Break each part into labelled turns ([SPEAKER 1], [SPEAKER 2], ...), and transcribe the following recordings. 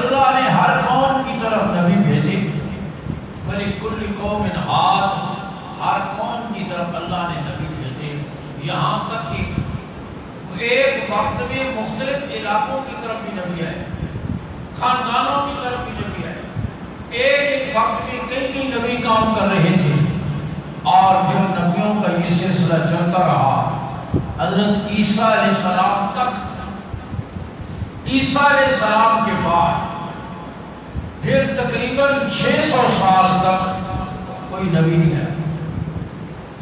[SPEAKER 1] اللہ نے ہر قوم کی طرف نبی بھیجے، وَلِكُلِّ قَوْمٍ هَادٍ، ہر قوم کی طرف اللہ نے نبی بھیجے، یہاں تک کہ ایک وقت میں مختلف علاقوں کی طرف بھی نبی آئے، خاندانوں کی طرف بھی نبی آئے، ایک وقت میں کئی نبی کام کر رہے تھے، اور پھر نبیوں کا یہ سلسلہ چلتا رہا حضرت عیسیٰ علیہ السلام تک۔ عیسیٰ علیہ السلام کے بعد پھر تقریباً 600 سال تک کوئی نبی نہیں ہے۔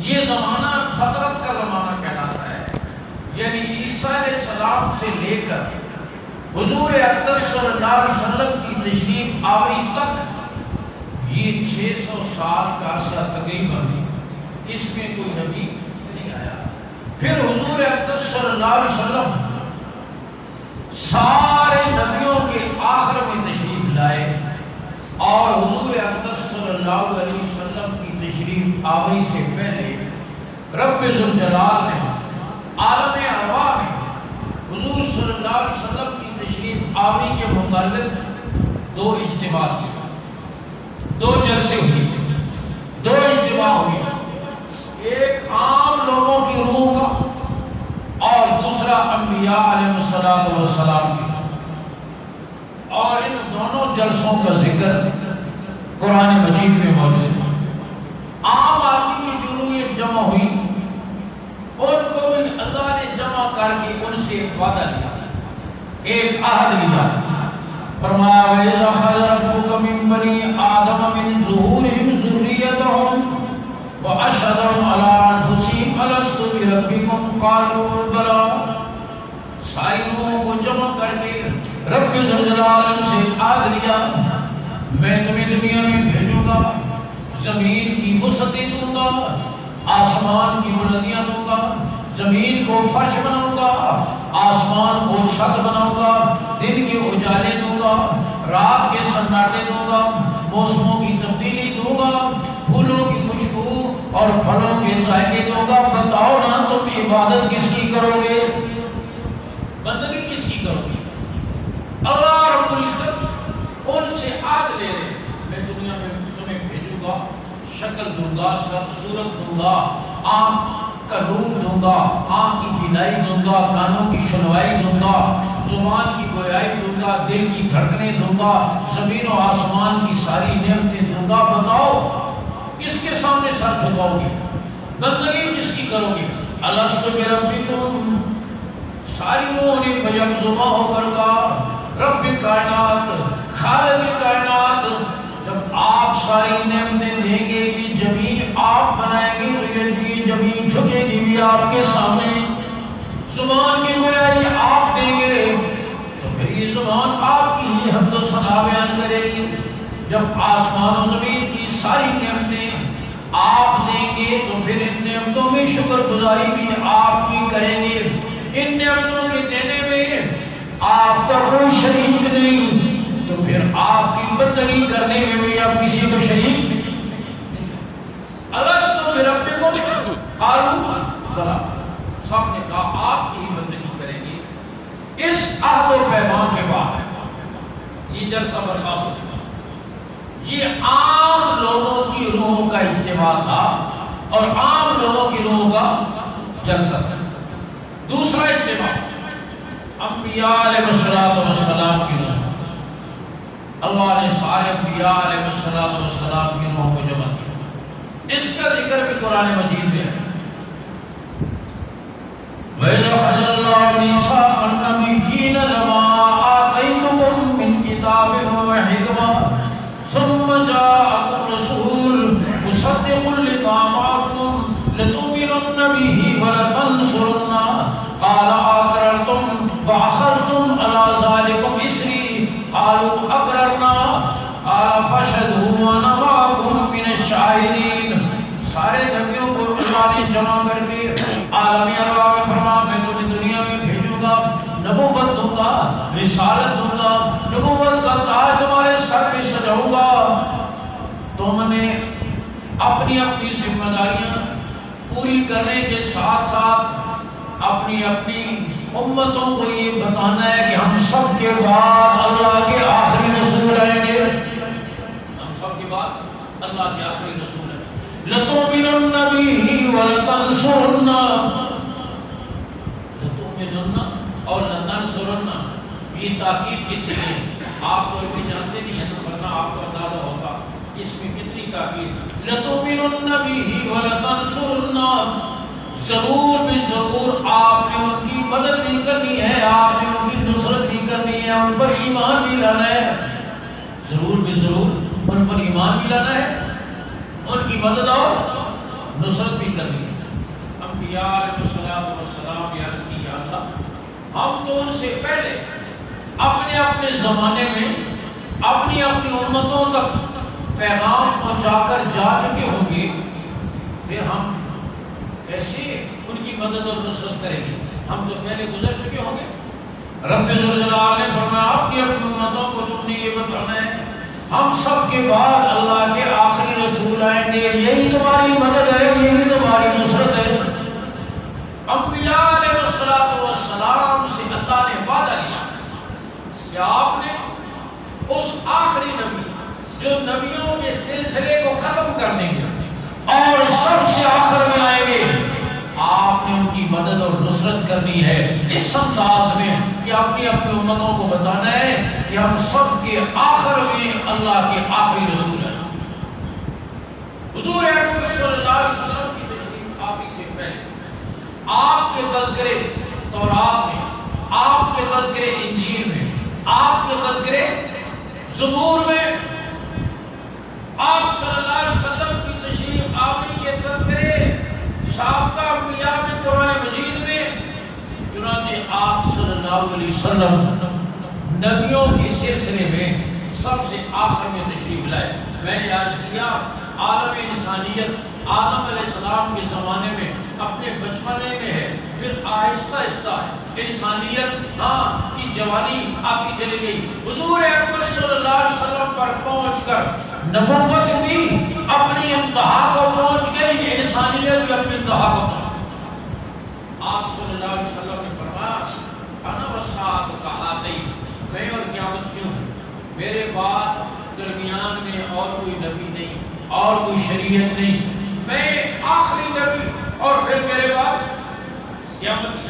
[SPEAKER 1] یہ زمانہ فطرت کا زمانہ کہلاتا ہے، یعنی عیسیٰ علیہ السلام سے لے کر حضور اقدس صلی اللہ علیہ وسلم کی تشریف آوری تک یہ 600 سال کا عرصہ تقریباً اس میں کوئی نبی نہیں آیا۔ پھر حضور اقدس صلی اللہ علیہ وسلم سارے نبیوں کے آخر میں تشریف لائے، اور حضور اقدس صلی اللہ علیہ وسلم کی تشریف آوری سے پہلے رب ذوالجلال نے عالم ارواح میں حضور صلی اللہ علیہ وسلم کی تشریف آوری کے متعلق 2 اجتماع کیے، 2 جلسے ہوئے، 2 اجتماع ہوئے، ایک عام لوگوں کی روح کا اور دوسرا انبیاء علیہ السلام کی۔ اور ان دونوں جلسوں کا ذکر قرآن مجید میں موجود ہے۔ عام آدمی کی جو روح جمع ہوئی، ان کو بھی اللہ نے جمع کر کے ان سے ایک وعدہ لیا، ایک عہد لیا۔ فرمایا وَإِذْ أَخَذَ رَبُّكَ مِن بَنِي آدَمَ مِن ظُهُورِهِمْ ذُرِّيَّتَهُمْ وَأَشْهَدَهُمْ عَلَىٰ أَنفُسِهِمْ أَلَسْتُ بِرَبِّكُمْ قَالُوا بَلَىٰ۔ ساری روحوں کو جمع کر کے رب ذوالجلال سے عہد لیا، میں تمہیں دنیا میں بھیجوں گا، زمین کی وسعتیں دوں گا، آسمان کی بلندیاں دوں گا، زمین کو فرش بناؤں گا، آسمان کو چھت بناؤں گا، دن کے اجالے دوں گا، رات کے سناٹے دوں گا، موسموں کی تبدیلی دوں گا، پھولوں کی خوشبو اور پھلوں کے ذائقے دوں گا۔ بتاؤ نا تم عبادت کس کی کرو گے، بندگی کس کی کرو گے؟ اللہ رب العزت ان سے عہد لے رہے، میں دنیا میں تمہیں بھیجوں گا، شکل دوں گا، صورت دوں گا، آنکھ کا نور دوں گا، آنکھ کی بینائی دوں گا، کانوں کی سنوائی دوں گا، زبان کی گویائی دوں گا، دل کی دھڑکنیں دوں گا، زمین و آسمان کی ساری نعمتیں دوں گا۔ بتاؤ کس کے سامنے سر جھکاؤ گے، بندگی کس کی کرو گے؟ الست بربکم، ساری روحوں نے بیک زباں ہو کر کہا رب کائنات، خالق کائنات، جب آپ ساری نعمتیں دیں گے، یہ زمین آپ بنائیں گے تو یہ زمین جھکے گی بھی آپ کے سامنے، زبان کی گویائی آپ دیں گے تو پھر یہ زبان آپ کی ہی حمد و ثنا بیان کرے گی۔ جب آسمان و زمین کی ساری نعمتیں آپ دیں گے تو پھر ان نعمتوں میں شکر گزاری بھی آپ کی کریں گے۔ ان نعمتوں کے دینے میں آپ کا کوئی شریک نہیں تو پھر آپ کی بندگی کرنے میں بھی آپ کسی کو شریک نہیں۔ الست بربکم قالوا بلی، سب نے کہا آپ کی بندگی کریں گے۔ اس عہد و پیمان کے بعد یہ جلسہ برخاست ہو گیا۔ یہ عام لوگوں کی روحوں کا اجتماع تھا اور عام لوگوں کی روحوں کا جلسہ تھا۔ دوسرا اجتماع انبیاء علیہ السلام کی روح، اللہ نے سارے انبیاء علیہ السلام کی روحوں کو جمع کیا۔ اس کا ذکر بھی قرآن مجید میں ہے۔ وَإِذْ أَخَذَ اللَّهُ مِيثَاقَ النَّبِيِّينَ لَمَا آتَيْتُكُم مِّن كِتَابٍ وَحِكْمَةٍ ثُمَّ جَاءَكُمْ رَسُولٌ مُصَدِّقٌ لِمَا مَعَكُمْ لَتُؤْمِنُنَّ بِهِ وَلَتَنصُرُنَّهُ قَالَ أَقْرَرْتُمْ وَأَخَذْتُمْ عَلَىٰ ذَلِكُمْ إِصْرِي قَالُوا أَقْرَرْنَا قَالَ فَاشْهَدُوا وَأَنَا مَعَكُمْ مِنَ الشَّاهِدِينَ۔ سارے نبیوں کو اللہ نے جمع کر کے عالم ارواح میں فرمایا میں تمہیں دنیا میں بھیجوں گا، نبوت دوں گا، رسالت دوں گا، نبوت کا تاج تمہارے سر پہ سجاؤں گا۔ تم نے اپنی اپنی ذمہ داریاں پوری کرنے کے ساتھ ساتھ اپنی اپنی امتوں کو یہ بتانا ہے کہ ہم سب کے بعد اللہ کے آخری اللہ کے آخری رسول ہے. لَتُؤْمِنُنَّ بِهِ وَلَتَنْصُرُنَّ، لَتُؤْمِنُنَّ اور لَتَنْصُرُنَّ، یہ تاکید کس لیے؟ آپ تو ابھی جانتے نہیں ہیں ورنہ آپ کو اندازہ ہوتا اس میں کتنی تاکید. لَتُؤْمِنُنَّ بِهِ وَلَتَنْصُرُنَّ، ضرور بھی ضرور آپ نے ان کی مدد بھی کرنی ہے، آپ نے ان کی نصرت بھی کرنی ہے، ان پر ایمان بھی لانا ہے. ضرور بھی ضرور ان پر ایمان بھی لانا ہے، ان کی مدد اور نصرت بھی کرنی ہے. انبیاء علیہ السلام یا رضی یا اللہ، ہم تو ان سے پہلے اپنے اپنے زمانے میں اپنی اپنی امتوں تک پیغام پہنچا کر جا چکے ہوں گے، پھر ہم کیسے ان کی مدد اور نصرت کریں گے؟ ہم تو پہلے گزر چکے ہوں گے. رب ذوالجلال نے فرمایا اپنی اپنی امتوں کو تم نے یہ بتانا ہے ہم سب کے بعد اللہ کے آخری رسول آئیں گے، یہی تمہاری مدد ہے، یہی تمہاری نصرت ہے. انبیاء علیہ السلام سے اللہ نے وعدہ لیا کہ آپ نے اس آخری نبی جو نبیوں کے سلسلے کو ختم کر دیں گے اور سب سے آخر میں آئیں گے، آپ نے ان کی مدد اور نصرت کرنی ہے اس انداز میں کہ اپنی اپنی امتوں کو بتانا ہے کہ ہم سب کے آخر میں اللہ کے آخری رسول ہیں. حضور اکرم صلی اللہ علیہ وسلم کی تشریف آوری سے پہلے آپ کے تذکرے تورات میں، آپ کے تذکرے انجیل میں، آپ کے تذکرے زبور میں، آپ صلی اللہ علیہ وسلم کی تشریف آوری کے تذکرے سابقہ انبیاء میں قرآن مجید میں. چنانچہ آپ صلی اللہ علیہ وسلم نبیوں کے سلسلے میں سب سے آخر میں تشریف لائے. میں نے عرض کیا عالم انسانیت آدم علیہ السلام کے زمانے میں اپنے بچپنے میں ہے، پھر آہستہ آہستہ انسانیت کی جوانی آتی چلی گئی. حضور اکرم صلی اللہ علیہ وسلم پر پہنچ کر نبوت بھی اپنی انتہا کو پہنچ گئی، انسانیت بھی اپنی انتہا کو پہنچ گئی. آپ صلی اللہ علیہ وسلم نے فرمایا انا والساعۃ کہاتین، میں اور قیامت کیوں ہے، میرے بعد درمیان میں اور کوئی نبی نہیں اور کوئی شریعت نہیں، میں آخری نبی اور پھر میرے بعد قیامت.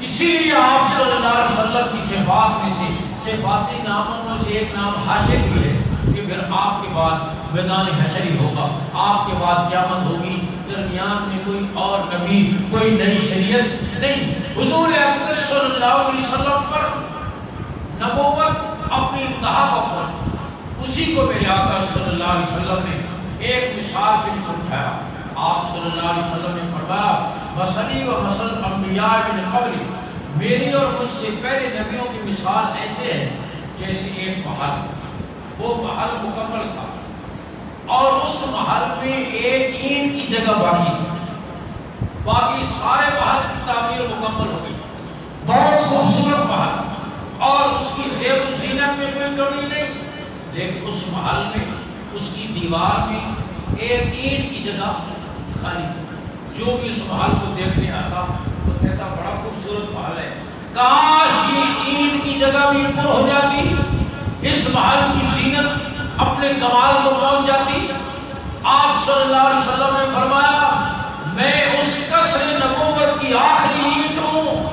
[SPEAKER 1] اسی لیے آپ صلی اللہ علیہ وسلم کی صفات میں سے صفاتی ناموں میں سے ایک نام حاشر بھی ہے کہ پھر آپ کے بعد میدان حشر ہی ہوگا، آپ کے بعد قیامت ہوگی، درمیان میں کوئی اور نبی کوئی نئی شریعت نہیں. حضور اکرم صلی اللہ علیہ وسلم پر نبوت اپنی انتہا کو پہنچی. اسی کو میرے آقا صلی اللہ علیہ وسلم نے ایک مثال سے بھی سمجھایا. آپ صلی اللہ علیہ وسلم نے فرمایا مثلی و مثل انبیاء من قبلی، میری اور مجھ سے پہلے نبیوں کی مثال ایسے ہے جیسے ایک محل، وہ محل مکمل تھا اور اس محل میں ایک اینٹ کی جگہ باقی تھی، باقی سارے محل کی تعمیر مکمل ہو گئی. بہت خوبصورت محل اور اس کی زیب و زینت میں کوئی کمی نہیں، لیکن اس محل میں اس کی دیوار میں ایک اینٹ کی جگہ خالی تھی. جو بھی اس محل کو دیکھنے آتا وہ کہتا بڑا خوبصورت محل ہے، کاش یہ اینٹ کی جگہ بھی پر ہو جاتی، اس محل کی زینت اپنے کمال کو پہنچ جاتی. آپ صلی اللہ علیہ وسلم نے فرمایا میں اس قصر نبوت کی آخری اینٹ ہوں،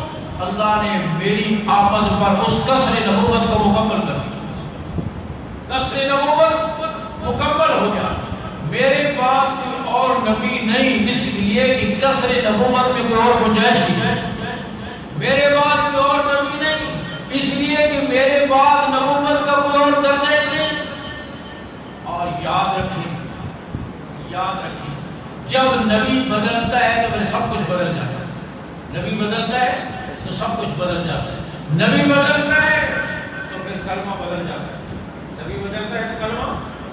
[SPEAKER 1] اللہ نے میری آمد پر اس قصر نبوت کو مکمل کر دیا. قصر نبوت مکمل ہو گیا، میرے بعد کوئی اور نبی نہیں، اس لیے کہ قصر نبوت میں کوئی اور گنجائش نہیں. میرے بعد کوئی اور نبی نہیں، اس لیے کہ میرے بعد نبوت کا کوئی اور درجہ ہی نہیں. اور یاد رکھیں جب نبی بدلتا ہے تو پھر سب کچھ بدل جاتا ہے. نبی بدلتا ہے تو سب کچھ بدل جاتا ہے. نبی بدلتا ہے تو پھر کلمہ بدل جاتا ہے. نبی بدلتا ہے تو کلمہ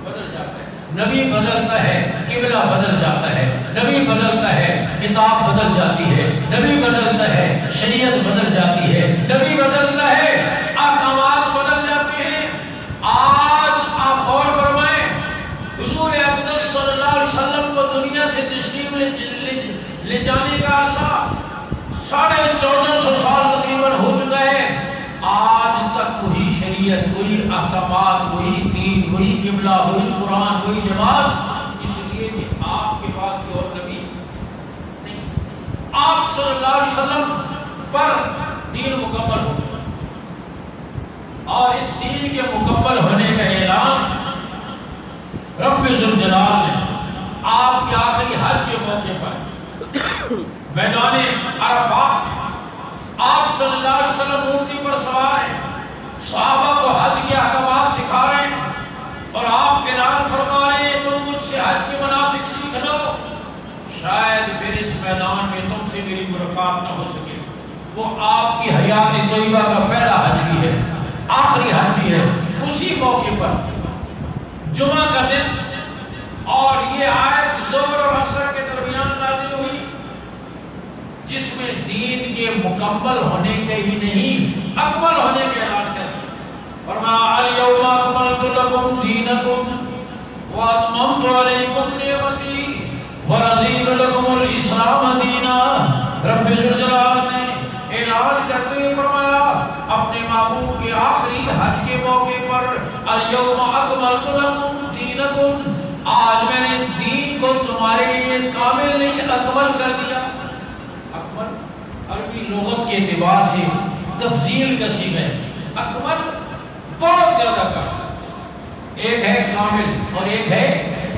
[SPEAKER 1] بدل جاتا ہے. نبی بدلتا ہے قبلہ بدل جاتا ہے. نبی بدلتا ہے کتاب بدل جاتی ہے. نبی بدلتا ہے شریعت بدل جاتی ہے. نبی بدلتا ہے احکامات بدل جاتے ہیں. آج آپ غور فرمائیں حضور اکرم صلی اللہ علیہ وسلم کو دنیا سے تشریف لے جانے کا عرصہ 1450 سال تقریباً ہو چکا ہے. آج تک وہی شریعت، وہی احکامات، وہی دین، وہی قبلہ، وہی قرآن، وہی نماز صلی اللہ علیہ وسلم پر دین مکمل ہو گیا، اور اس دین کے مکمل ہونے کا اعلان رب ذوالجلال نے آپ کے آخری حج کے موقع پر میدان عرفات آپ صلی اللہ علیہ وسلم اونٹنی پر سوار ہیں، صحابہ کو حج کے احکامات سکھا رہے ہیں، اور آپ اعلان فرما رہے ہیں تم مجھ سے حج کے مناسک سیکھ لو، شاید پھر اس میدان میں تم سے میری ملاقات نہ ہو سکے۔ وہ آپ کی حیات طیبہ کا پہلا حج بھی ہے، آخری حج بھی ہے۔ اسی موقع پر جمعہ کا دن، اور یہ آیت ظہر اور عصر کے درمیان نازل ہوئی، جس میں دین کے مکمل ہونے کے ہی نہیں اکمل ہونے کے اعلان کر دیا۔ فرمایا الیوم اکملت لکم دینکم واتممت علیکم نعمتی ورضیت لکم الاسلام دینا۔ رب ذوالجلال نے اعلان کرتے ہوئے فرمایا اپنے محبوب کے آخری حج کے موقع پر الیوم اکملت لکم دینکم، آج میں نے دین کو تمہارے لیے کامل نہیں اکمل کر دیا۔ اکمل عربی لغت کے اعتبار سے تفضیل کا صیغہ ہے۔ اکمل بہت زیادہ کامل، ایک ہے کامل اور ایک ہے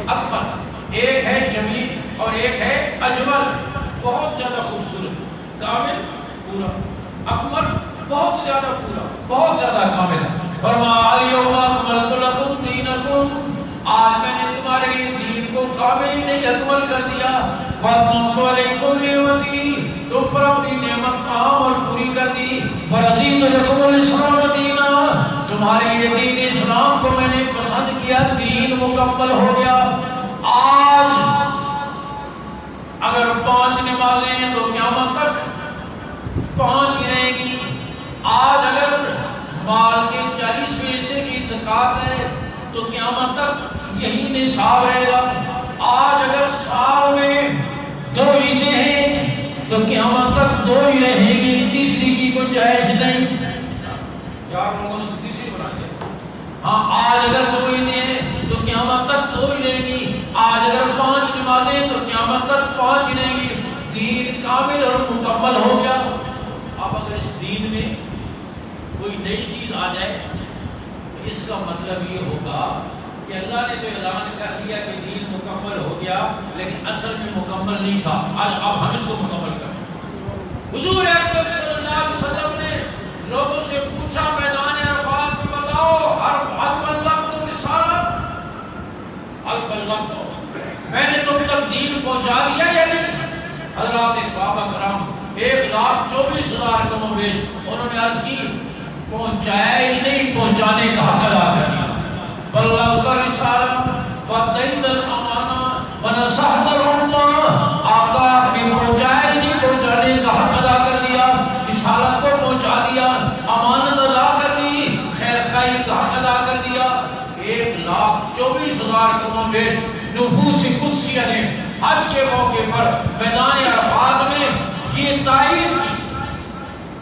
[SPEAKER 1] اکمل، ایک ہے جمیل اور ایک ہے اجمل، بہت زیادہ خوبصورت۔ کامل پورا، اکمل بہت زیادہ پورا، بہت زیادہ کامل۔ فرمایا الیوم اکملت لکم دینکم، آج میں نے تمہارے لیے دین کو کامل ہی نہیں اکمل کر دیا۔ واتممت علیکم نعمتی، تم پر اپنی نعمت عام اور پوری کر دی۔ ورضیت لکم الاسلام دینا، تمہارے لیے دین اسلام کو میں نے پسند کیا، دین مکمل ہو گیا۔ آج اگر 5 نمازیں ہیں تو قیامت تک 5 ہی رہیں گی۔ آج اگر مال کے 40 حصے کی زکوٰۃ ہے تو قیامت تک یہی نصاب رہے گا۔ آج اگر سال میں 2 عیدیں ہیں تو قیامت تک 2 ہی رہیں گی، تیسری کی گنجائش نہیں۔ یار لوگوں نے تو تیسری بنا دیا۔ ہاں، آج اگر 2 عیدیں ہیں تو قیامت تک 2 ہی رہیں گی، آج اگر 5 نمازیں ہیں تو قیامت تک 5 ہی رہیں گی۔ دین کامل اور مکمل ہو گیا۔ اب اگر اس دین میں کوئی نئی چیز آ جائے تو اس کا مطلب یہ ہوگا کہ اللہ نے تو اعلان کر دیا کہ دین مکمل ہو گیا، لیکن اصل میں مکمل نہیں تھا، آج اب ہم اس کو مکمل کریں۔ حضور اکرم صلی اللہ علیہ وسلم نے لوگوں سے پوچھا میدان عرفات میں، بتاؤ حل بلغت رسالت، حل بلغت، میں نے تم تک دین پہنچا دیا یا نہیں؟ حضرات صحابہ کرام 1,24,000 کم و بیش، انہوں نے عرض کی پہنچایا ہی نہیں، پہنچانے کا حق ادا کر دیا۔ بلغت الرسالہ وادیت الامانہ ونصحت الامہ، آقا آپ نے پہنچایا ہی نہیں، پہنچانے کا حق ادا کر دیا، رسالت کو پہنچا دیا، امانت ادا کر دی، خیر خواہی کا حق ادا کر دیا۔ 1,24,000 کم و بیش نفوس قدسیہ نے حج کے موقع پر میدان عرفات میں یہ تائید کی۔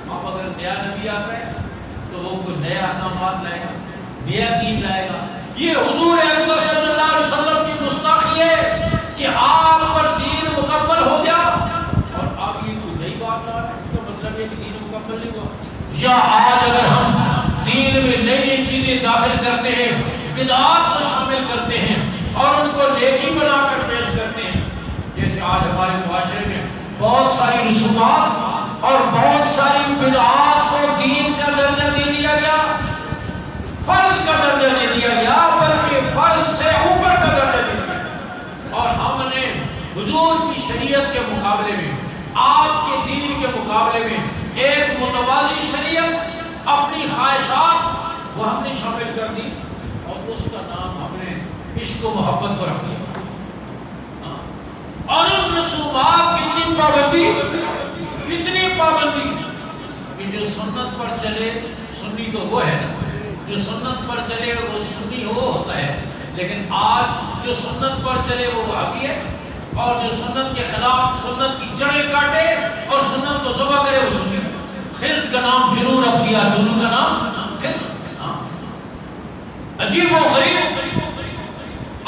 [SPEAKER 1] اب اگر نیا نبی آتا ہے تو وہ کوئی نیا احکامات لائے گا، نیا دین لائے گا۔ یہ حضور اکرم صلی اللہ علیہ وسلم کی گستاخی ہے کہ آپ پر دین مکمل ہو گیا اور اب یہ کوئی نئی بات لا رہا ہے، اس کا مطلب ہے کہ دین مکمل نہیں ہوا۔ یا آج اگر ہم دین میں نئی نئی چیزیں داخل کرتے ہیں، بدعات کو شامل کرتے ہیں اور ان کو نیکی بنا کر پیش کرتے ہیں، جیسے آج ہمارے معاشرے میں بہت ساری رسومات اور بہت ساری بدعات کو دین کا درجہ دے دیا گیا، فرض کا درجہ دے دیا گیا، بلکہ فرض سے اوپر کا درجہ دے دیا، اور ہم نے حضور کی شریعت کے مقابلے میں، آپ کے دین کے مقابلے میں ایک متوازی شریعت، اپنی خواہشات وہ ہم نے شامل کر دی اور اس کا نام ہم نے عشق و محبت کو رکھ دیا۔ اور ان رسومات کی اتنی پابندی کہ جو سنت پر چلے، سنی تو وہ ہے نا، جو سنت پر چلے وہ سنی وہ ہوتا ہے، لیکن آج جو سنت پر چلے وہ وہابی ہے، اور جو سنت کے خلاف سنت کی جڑیں کاٹے اور سنت کو ذبح کرے وہ سنی۔ خرد کا نام جنون رکھ دیا، دونوں کا نام خرد۔ عجیب و غریب۔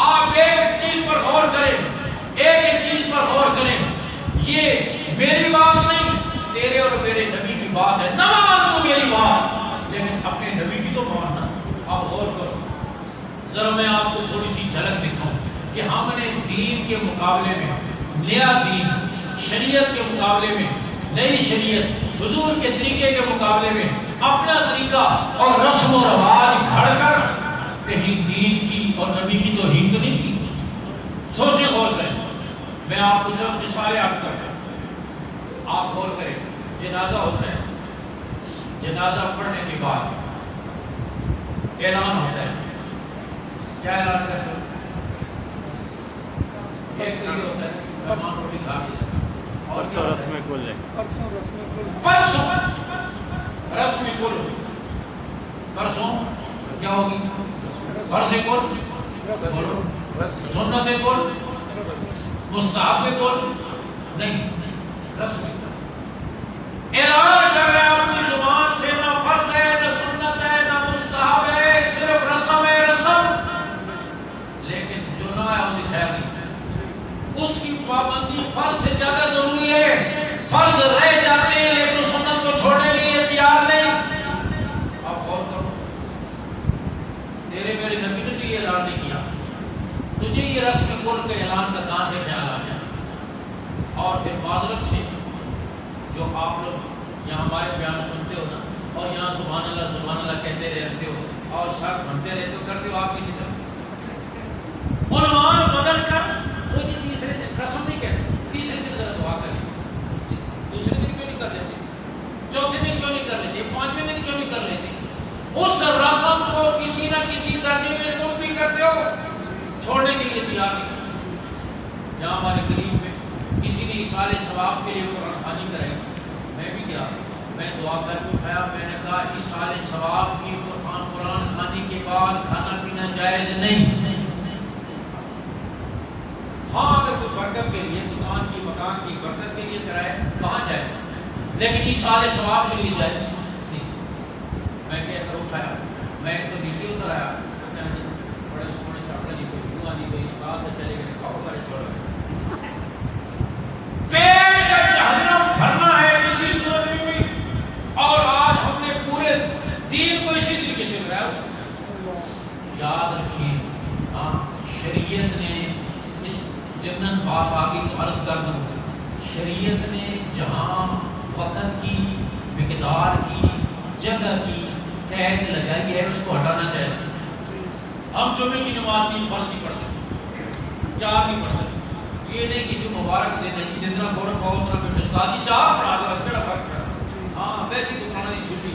[SPEAKER 1] آپ ایک چیز پر غور کریں، ایک چیز پر غور کریں، یہ میری بات نہیں تیرے اور میرے نبی کی بات ہے، نہ مان تو میری بات لیکن اپنے نبی کی تو ماننا۔ اب غور کرو ذرا، میں آپ کو تھوڑی سی جھلک دکھاؤں کہ ہم نے دین کے مقابلے میں نیا دین، شریعت کے مقابلے میں نئی شریعت، حضور کے طریقے کے مقابلے میں اپنا طریقہ اور رسم و رواج گھڑ کر کہیں دین کی اور نبی کی توہین تو نہیں کی۔ سوچیں، غور کریں۔ میں آپ کو جب مثالیں عرض کرتا ہوں، آپ غور کریں۔ جنازہ ہوتا ہے، جنازہ پڑھنے کے بعد اعلان ہوتا ہے۔ کیا اعلان کرتے ہو؟ ایک تو یہ ہوتا ہے مہمان روٹی کھا کے
[SPEAKER 2] پرسوں رسم کل ہے،
[SPEAKER 1] پرسوں رسم کل، پرسوں کیا ہوگی؟ فرض کل، سنت کل، مستحب کل نہیں، رسم۔ اعلان کر رہے ہیں اپنی زبان سے، نہ فرض ہے، نہ سنت ہے، نہ مستحب ہے، صرف رسم ہے، رسم۔ لیکن جو نہ ہے اس کی خیر نہیں، اس کی پابندی فرض سے زیادہ ضروری ہے۔ فرض رہ جاتے ہیں لیکن سنت کو چھوڑنے کے لیے تیار نہیں۔ اب غور کرو، تیرے میرے نبی نے تو یہ اعلان نہیں کیا، تجھے یہ رسم کل کے اعلان کا کہاں سے خیال آ گیا؟ اور پھر معذرت سے جو آپ لوگ یہاں ہمارے بیان سنتے ہو نا، اور یہاں سبحان اللہ کہتے رہتے ہو اور سر بھنتے رہتے ہو، کرتے ہو آپ کسی طرح عنوان بدل کر وہ جی تیسرے دن رسم نہیں کہتے، تیسرے دن ذرا دعا کر لیتے، دوسرے دن کیوں نہیں کر لیتے، چوتھے دن کیوں نہیں کر لیتے، پانچویں دن کیوں نہیں کر لیتے؟ اس رسم کو کسی نہ کسی درجے میں تم بھی کرتے ہو، چھوڑنے کے لیے تیار نہیں۔ یہاں ہمارے قریب میں کسی نے اصال ثواب کے لیے قرآن خوانی کرائی، میں بھی گیا، میں دعا کر کے اٹھایا، میں نے کہا اصال ثواب کی قرآن خوانی کے بعد کھانا پینا جائز نہیں۔ ہاں اگر کوئی برکت کے لیے، دکان کی مکان کی برکت کے لیے کرائے کہاں جائے، لیکن اصال ثواب کے لیے جائز نہیں۔ میں کہہ کر اٹھایا، میں تو نیچے اتر آیا، بڑے سونے چاپڑے کی خوشبو آنی گئی، اس بات میں چلے گئے، کھاؤ کرے چھوڑ گئے۔ پیٹ کا جہنم بھرنا ہے کسی صورت میں بھی، اور آج ہم نے پورے دین کو اسی طریقے سے بنایا۔ یاد رکھیں، ہاں شریعت نے اس جنن بات آگئی تو عرض کر دوں، شریعت نے جہاں وقت کی، مقدار کی، جگہ کی قید لگائی ہے اس کو ہٹانا چاہیے۔ ہم جمعے کی نماز 3 فرض نہیں پڑھ سکتے، 4 نہیں پڑھ سکتے، یہ نہیں کہ جو مبارک دن ہے جتنا گوڑ پاؤ اتنا بیٹھے استاد 4 پڑھا دو، کیا فرق ہے؟ ہاں ویسی دکانوں کی چھٹی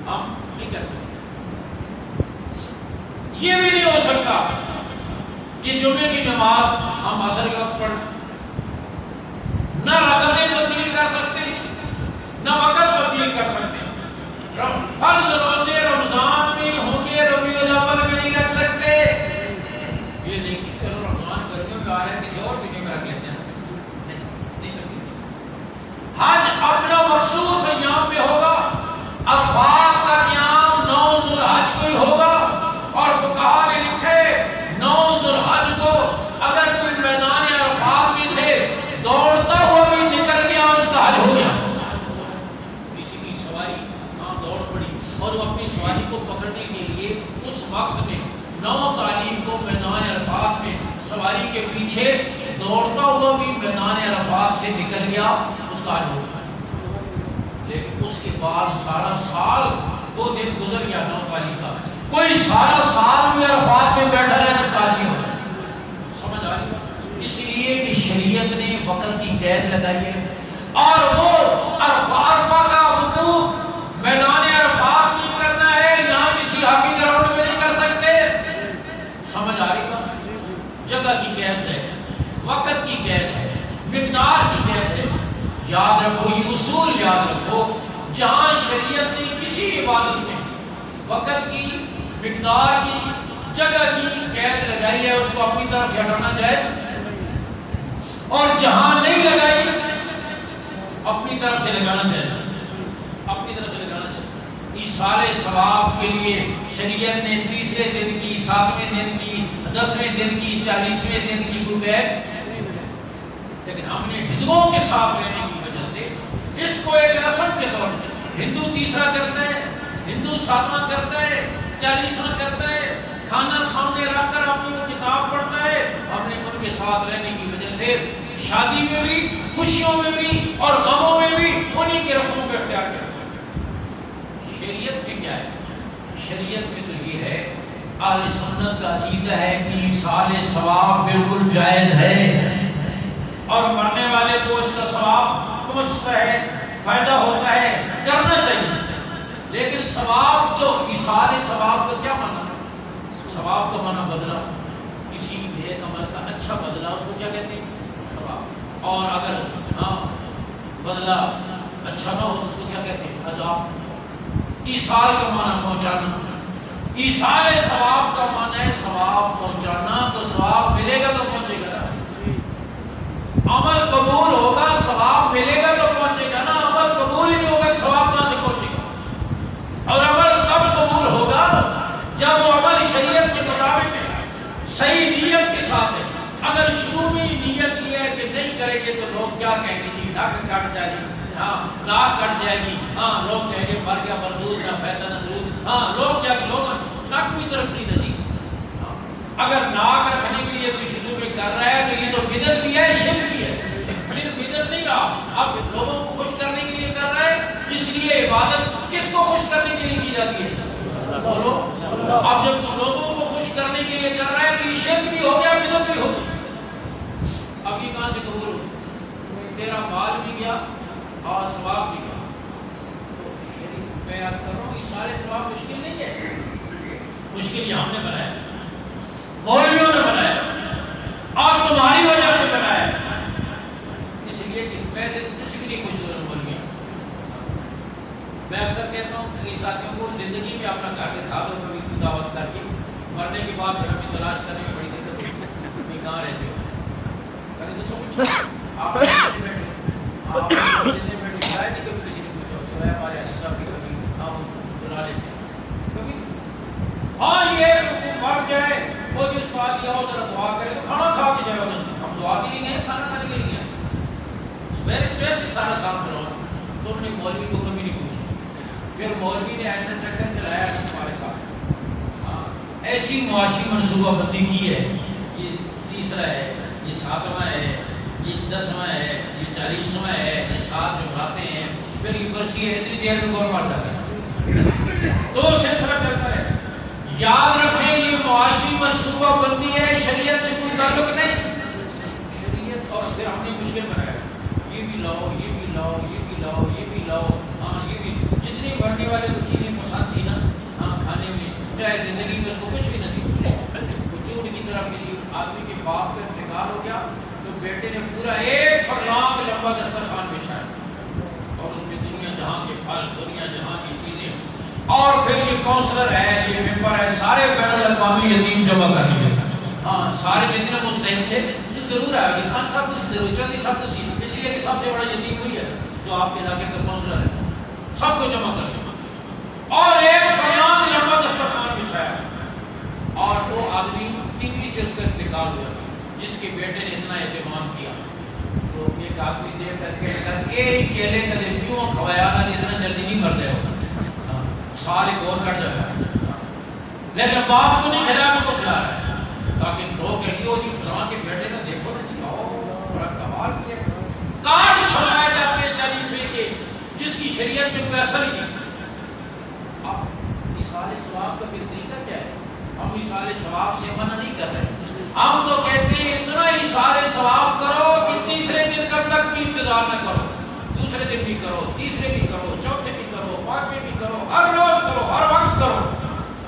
[SPEAKER 1] ہم نہیں کر سکتے۔ یہ بھی نہیں ہو سکتا کہ جمعے کی نماز ہم عصر کے وقت پڑھ، نہ رکعتیں تبدیل کر سکتے، نہ وقت تبدیل کر سکتے۔ فرض روزے رمضان میں ہوں گے، ربیع الاول میں نہیں رکھ سکتے۔ یہ نہیں کہ چلو رمضان گرمیوں میں آ رہا ہے کسی اور مہینے میں رکھ لیتے ہیں، نہیں چلتی۔ حج اپنا مخصوص ایام میں ہوگا، عرفات کا قیام 9 ذو الحج کو ہی ہوگا، اور فقہا نے لکھے 9 ذو الحج کو اگر کوئی میدان عرفات میں سے دوڑتا ہوا بھی نکل گیا اس کا حج ہو گیا۔ کسی کی سواری دوڑ پڑی اور وہ اپنی سواری کو پکڑنے کے لیے اس وقت میں 9 تاریخ کو میدان عرفات میں سواری کے پیچھے دوڑتا ہوا بھی میدان عرفات سے نکل گیا، اس کا حج ہو گیا۔ لیکن اس کے بعد سارا سال وہ دن گزر گیا 9 تاریخ کا، کوئی سارا سال بھی عرفات میں بیٹھا رہے اس کا حج نہیں ہوگا۔ سمجھ آ گئی؟ اس لیے کہ شریعت نے وقت کی قید لگائی ہے، اور وہ عرفہ کا وقوف میدان عرفات نہیں کرنا ہے، یہاں کسی ہاکی گراؤنڈ میں نہیں کر سکتے۔ سمجھ آ رہی بات؟ جگہ کی قید ہے، وقت کی قید ہے، مقدار کی قید ہے۔ یاد رکھو، یہ اصول یاد رکھو، جہاں شریعت نے کسی عبادت میں وقت کی، مقدار کی، جگہ کی قید لگائی ہے اس کو اپنی طرف سے ہٹانا جائز، اور جہاں نہیں لگائی اپنی طرف سے لگانا جائز، اپنی طرف سے لگانا جائز۔ ایصال ثواب کے لیے شریعت نے 3 دن کی، 7ویں دن کی، 10ویں دن کی، 40ویں دن کی کوئی قید، لیکن ہم نے ہندوؤں کے ساتھ رہنے کی وجہ سے اس کو ایک رسم کے طور پر ہندو تیسرا کرتا ہے، ہندو ساتواں کرتا ہے، 40واں کرتا ہے، کھانا سامنے رکھ کر اپنی وہ کتاب پڑھتا ہے، اپنے ان کے ساتھ رہنے کی وجہ سے شادی میں بھی، خوشیوں میں بھی اور غموں میں بھی انہی کی رسموں کو اختیار کرتا ہے۔ شریعت میں کیا ہے؟ شریعت میں تو یہ ہے، اہل سنت کا عقیدہ ہے کہ ایصال ثواب بالکل جائز ہے اور مرنے والے کو اس کا ثواب پہنچتا ہے، فائدہ ہوتا ہے، کرنا چاہیے۔ لیکن ثواب تو ایصال ثواب کا کیا معنی ہے؟ ثواب کا معنی بدلہ، کسی نیک عمل کا اچھا بدلہ، اس کو کیا کہتے ہیں؟ ثواب۔ اور اگر بدلہ اچھا نہ ہو تو اس کو کیا کہتے ہیں؟ عذاب۔ ایصال کا معنی پہنچانا، ایصال ثواب کا معنی ہے ثواب پہنچانا، تو ثواب ملے گا تو پہنچے گا نا، عمل قبول ہوگا ثواب ملے گا تو پہنچے گا نا، عمل قبول ہی نہیں ہوگا ثواب کہاں سے پہنچے گا؟ اور عمل کب قبول ہوگا؟ جب وہ عمل شریعت کے مطابق ہے، صحیح نیت کے ساتھ ہے۔ اگر شروع میں نیت یہ ہے کہ نہیں کریں گے تو لوگ کیا کہیں گے؟ جی ناک کٹ جائے گی، ہاں ناک کٹ جائے گی، ہاں لوگ کہیں گے مر گیا مردود نہ فائدہ نہ درود، ہاں لوگ کیا کہ لوگ ناک بھی طرف نہیں نہ جی۔ اگر ناک رکھنے کے لیے تو شروع میں کر رہا ہے تو یہ تو بدعت بھی ہے، شرک بھی ہے، صرف بدعت نہیں رہا، اب لوگوں کو خوش کرنے کے لیے کر رہا ہے، اس لیے عبادت کس کو خوش کرنے کے لیے کی جاتی ہے؟ بولو۔ اب جب تو لوگوں کو خوش کرنے کے لیے کر رہا ہے تو یہ شرک بھی ہو گیا، بدعت بھی ہو گئی۔ اب یہ کہاں سے قبول ہو؟ تیرا مال بھی گیا اور ثواب بھی گیا۔ تو میں یاد کر رہا ہوں یہ سارے ثواب مشکل نہیں ہے، مشکل یہ ہم نے بنایا، مولویوں نے بنایا اور تمہاری وجہ سے بنایا، اس لیے کہ پیسے کچھ بھی نہیں خوش ہو رہے مولوی۔ میں اکثر کہتا ہوں کہ ساتھیوں کو زندگی میں اپنا گھر دکھا دو کبھی دعوت کر کے، مرنے کے بعد گھر میں تلاش کرنے میں بڑی دقت ہوتی ہے، کہاں رہتے ہو؟ آپ جتنے بیٹھے جائے نہیں کبھی کسی نے پوچھا سوائے ہمارے علی صاحب کی کبھی ہم بلا لیتے ہیں کبھی، ہاں یہ مر جائے وہ جو سوال کیا ہو ذرا دعا کرے تو کھانا کھا کے جائے، ہم دعا کے لیے گئے کھانا کھانے کے لیے گئے، میرے سویر سے سارا سال کرو تو انہوں نے مولوی کو کبھی نہیں پوچھا۔ پھر مولوی نے ایسا چکر چلایا ہمارے ساتھ، ایسی معاشی منصوبہ بندی کی ہے، یہ تیسرا ہے، یہ 7واں ہے، یہ 10واں ہے، یہ 40واں ہے، یہ 7 جماعتیں ہیں، پھر یہ برسی ہے، اتنی دیر میں کون مار جاتا ہے، تو سلسلہ چلتا ہے۔ یاد رکھیں یہ معاشی منصوبہ بندی ہے، شریعت سے کوئی تعلق نہیں، شریعت اور پھر ہم نے مشکل بنایا، یہ بھی لاؤ، یہ بھی لاؤ، یہ بھی لاؤ، یہ بھی لاؤ، ہاں یہ بھی، جتنی بڑھنے والے کو چیزیں پسند تھی نا ہاں کھانے میں، چاہے زندگی میں اس کو کچھ بھی نہ دی، وجود کی طرف کسی آدمی کے باپ کا انتقال ہو گیا تو بیٹے نے پورا 1 فرلانگ لمبا دسترخوان بچھایا اور اس میں دنیا جہاں کے پھل، دنیا جہاں کی چیزیں، اور پھر یہ کونسلر ہے، یہ ممبر ہے، سارے بین الاقوامی یتیم جمع کر لیے، ہاں سارے جتنے مستحق تھے ضرور آئے گی، خان صاحب تو ضرور، چودھری صاحب تو سی، اس لیے کہ سب سے بڑا یتیم ہوئی ہے جو آپ کے علاقے کا کونسلر ہے، سب کو جمع کر لیا اور 1 فرلانگ لمبا دسترخوان بچھایا، اور وہ آدمی ٹی سے اس کا انتقال ہوا جس کے بیٹے نے اتنا اہتمام کیا، تو ایک آدمی دیکھ کر کے ایک کیلے کا دے کیوں کھوایا نا، اتنا جلدی نہیں مر گئے ہو، سال ایک اور کٹ جائے گا، لیکن باپ کو نہیں کھلا، ان کو کھلا رہا ہے تاکہ لوگ کہیں گے جی فلاں کے بیٹے نے دیکھو نا جی، بڑا کمال کیا، کارڈ چھپائے جاتے ہیں 40ویں کے جس کی شریعت میں کوئی اثر ہی نہیں۔ اب ایصال ثواب کا پھر طریقہ کیا ہے؟ ہم ایصال ثواب سے منع نہیں کر رہے، ہم تو کہتے ہیں اتنا ایصال ثواب کرو کہ تیسرے دن کب تک بھی انتظار نہ کرو، دوسرے دن بھی کرو، تیسرے بھی کرو، چوتھے بھی کرو، پانچویں بھی کرو، ہر روز کرو، ہر وقت کرو۔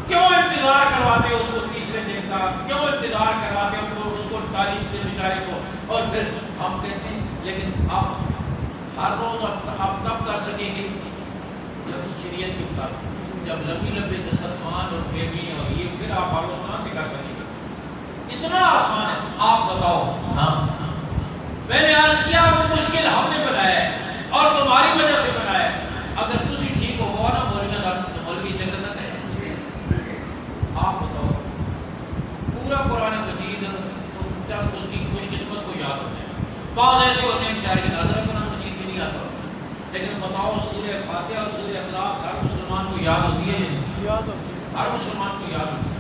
[SPEAKER 1] کیوں انتظار کرواتے ہو اس کو تیسرے دن کا، کیوں انتظار کرواتے ہو اس کو 40 دن بیچارے کو؟ اور پھر ہم کہتے ہیں لیکن آپ ہر روز آپ تب کر سکیں گے جب شریعت کے مطابق، جب لمبی لمبی دسترخوان اور بیوی اور یہ، پھر آپ ہر روز کہاں سے کر سکیں گے؟ اتنا آسان ہے، آپ بتاؤ۔ ہاں میں نے عرض کیا وہ مشکل ہم نے بنایا ہے اور تمہاری وجہ سے بنایا ہے، اگر تسی ٹھیک ہو نا مولوی چکر نہ کریں، آپ بتاؤ پورا قرآن مجید تو چند خوش قسمت کو یاد ہوتا ہے، بعض ایسے ہوتے ہیں بیچارے کے ناظرہ قرآن مجید بھی نہیں آتا، لیکن یاد ہوتی ہے
[SPEAKER 2] یاد ہوتی ہے
[SPEAKER 1] ہر مسلمان کو یاد ہوتی ہے.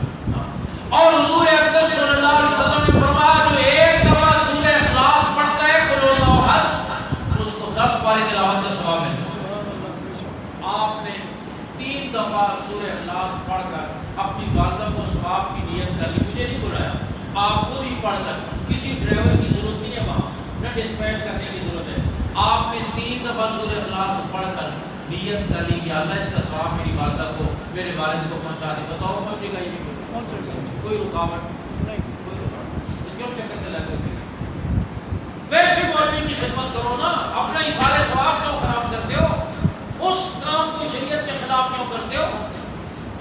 [SPEAKER 1] اور حضور اقدس صلی اللہ علیہ وسلم نے فرمایا جو ایک دفعہ سورہ اخلاص پڑھتا ہے قل اللہ احد اس کو 10 بار تلاوت کا ثواب ملتا ہے. آپ نے 3 دفعہ سورہ اخلاص پڑھ کر اپنی والدہ کو ثواب کی نیت کر لی. مجھے نہیں بلایا, آپ خود ہی پڑھ کر, کسی ڈرائیور کی ضرورت نہیں ہے وہاں, نہ ڈسپیچ کرنے کی ضرورت ہے. آپ نے 3 دفعہ سورہ اخلاص پڑھ کر نیت کر لی کہ اللہ اس کا ثواب میری والدہ کو میرے والد کو پہنچا دے. بتاؤ پہنچے گا ہی نہیں؟ کوئی رکاوٹ
[SPEAKER 2] نہیں.
[SPEAKER 1] کوئی رکاوٹ تو کیوں چکر چلا کرتے ہیں؟ ویسے مولوی کی خدمت کرو نا, اپنا ہی سارے ثواب کیوں خراب کرتے ہو؟ اس کام کو شریعت کے خلاف کیوں کرتے ہو؟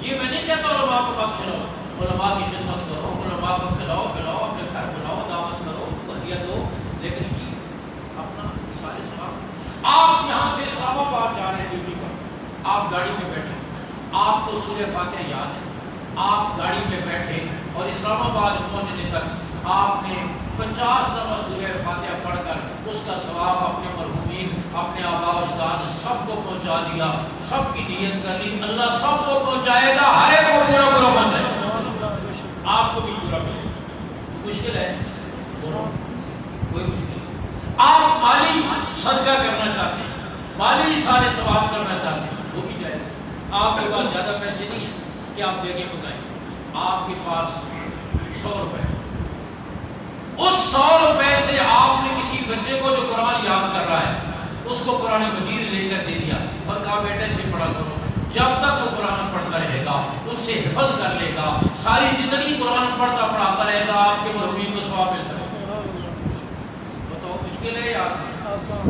[SPEAKER 1] یہ میں نہیں کہتا علماء کو مت کھلاؤ, علماء کی خدمت کرو, علماء کو کھلاؤ پلاؤ, اپنے گھر بلاؤ, دعوت کرو, ہدیہ دو, لیکن یہ اپنا سارے ثواب. آپ یہاں سے اسلام آباد جا رہے ہیں ڈیوٹی پر, آپ گاڑی میں بیٹھے, آپ کو سورہ فاتحہ یاد ہے, آپ گاڑی میں بیٹھے اور اسلام آباد پہنچنے تک آپ نے 50 دفعہ سورہ فاتحہ پڑھ کر اس کا ثواب اپنے مرحومین, اپنے آباء و اجداد سب کو پہنچا دیا. سب کی نیت کر لی, اللہ سب کو پہنچائے گا, ہر ایک کو پورا پورا پہنچائے گا, آپ کو بھی پورا ملے گا. مشکل ہے؟ کوئی مشکل نہیں. آپ مالی صدقہ کرنا چاہتے ہیں, مالی سارے ثواب کرنا چاہتے ہیں, وہ بھی جائے. آپ کے پاس زیادہ پیسے نہیں ہیں کہ آپ جگہ پکائیں, آپ کے پاس 100 روپے, اس 100 روپے سے آپ نے کسی بچے کو جو قرآن یاد کر رہا ہے اس کو قرآن مجید لے کر دے دیا اور کہا بیٹے سے پڑھا کرو, جب تک وہ قرآن پڑھتا رہے گا اس سے حفظ کر لے گا, ساری زندگی قرآن پڑھتا پڑھاتا رہے گا, آپ کے مرحومین کو ثواب ملتا رہے گا. بتاؤ مشکل ہے یا آسان؟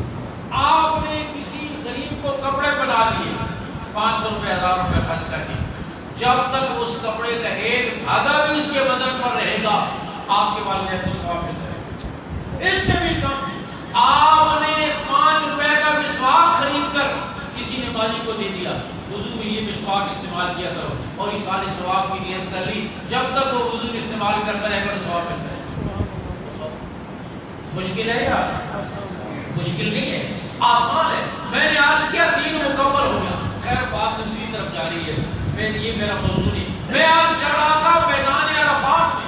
[SPEAKER 1] آپ نے کسی غریب کو کپڑے بنا دیے 500 روپے 1000 روپے خرچ کر کے, جب تک اس کپڑے کا ایک دھاگا بھی اس کے بدن پر رہے گا آپ کے والدین کو ثواب ملتا ہے. اس سے بھی کم آپ نے 5 روپے کا مسواک خرید کر کسی نمازی کو دے دیا, وضو میں یہ مسواک استعمال کیا کرو, اور اس سارے ثواب کی نیت کر لی, جب تک وہ وضو استعمال کرتا رہے گا ثواب ملتا ہے. مشکل ہے یا مشکل نہیں ہے, آسان ہے. میں نے عرض کیا 3 مکمل ہو گیا. خیر بات دوسری طرف جا رہی ہے, یہ میرا موضوع نہیں. میں آج کر رہا تھا میدان عرفات میں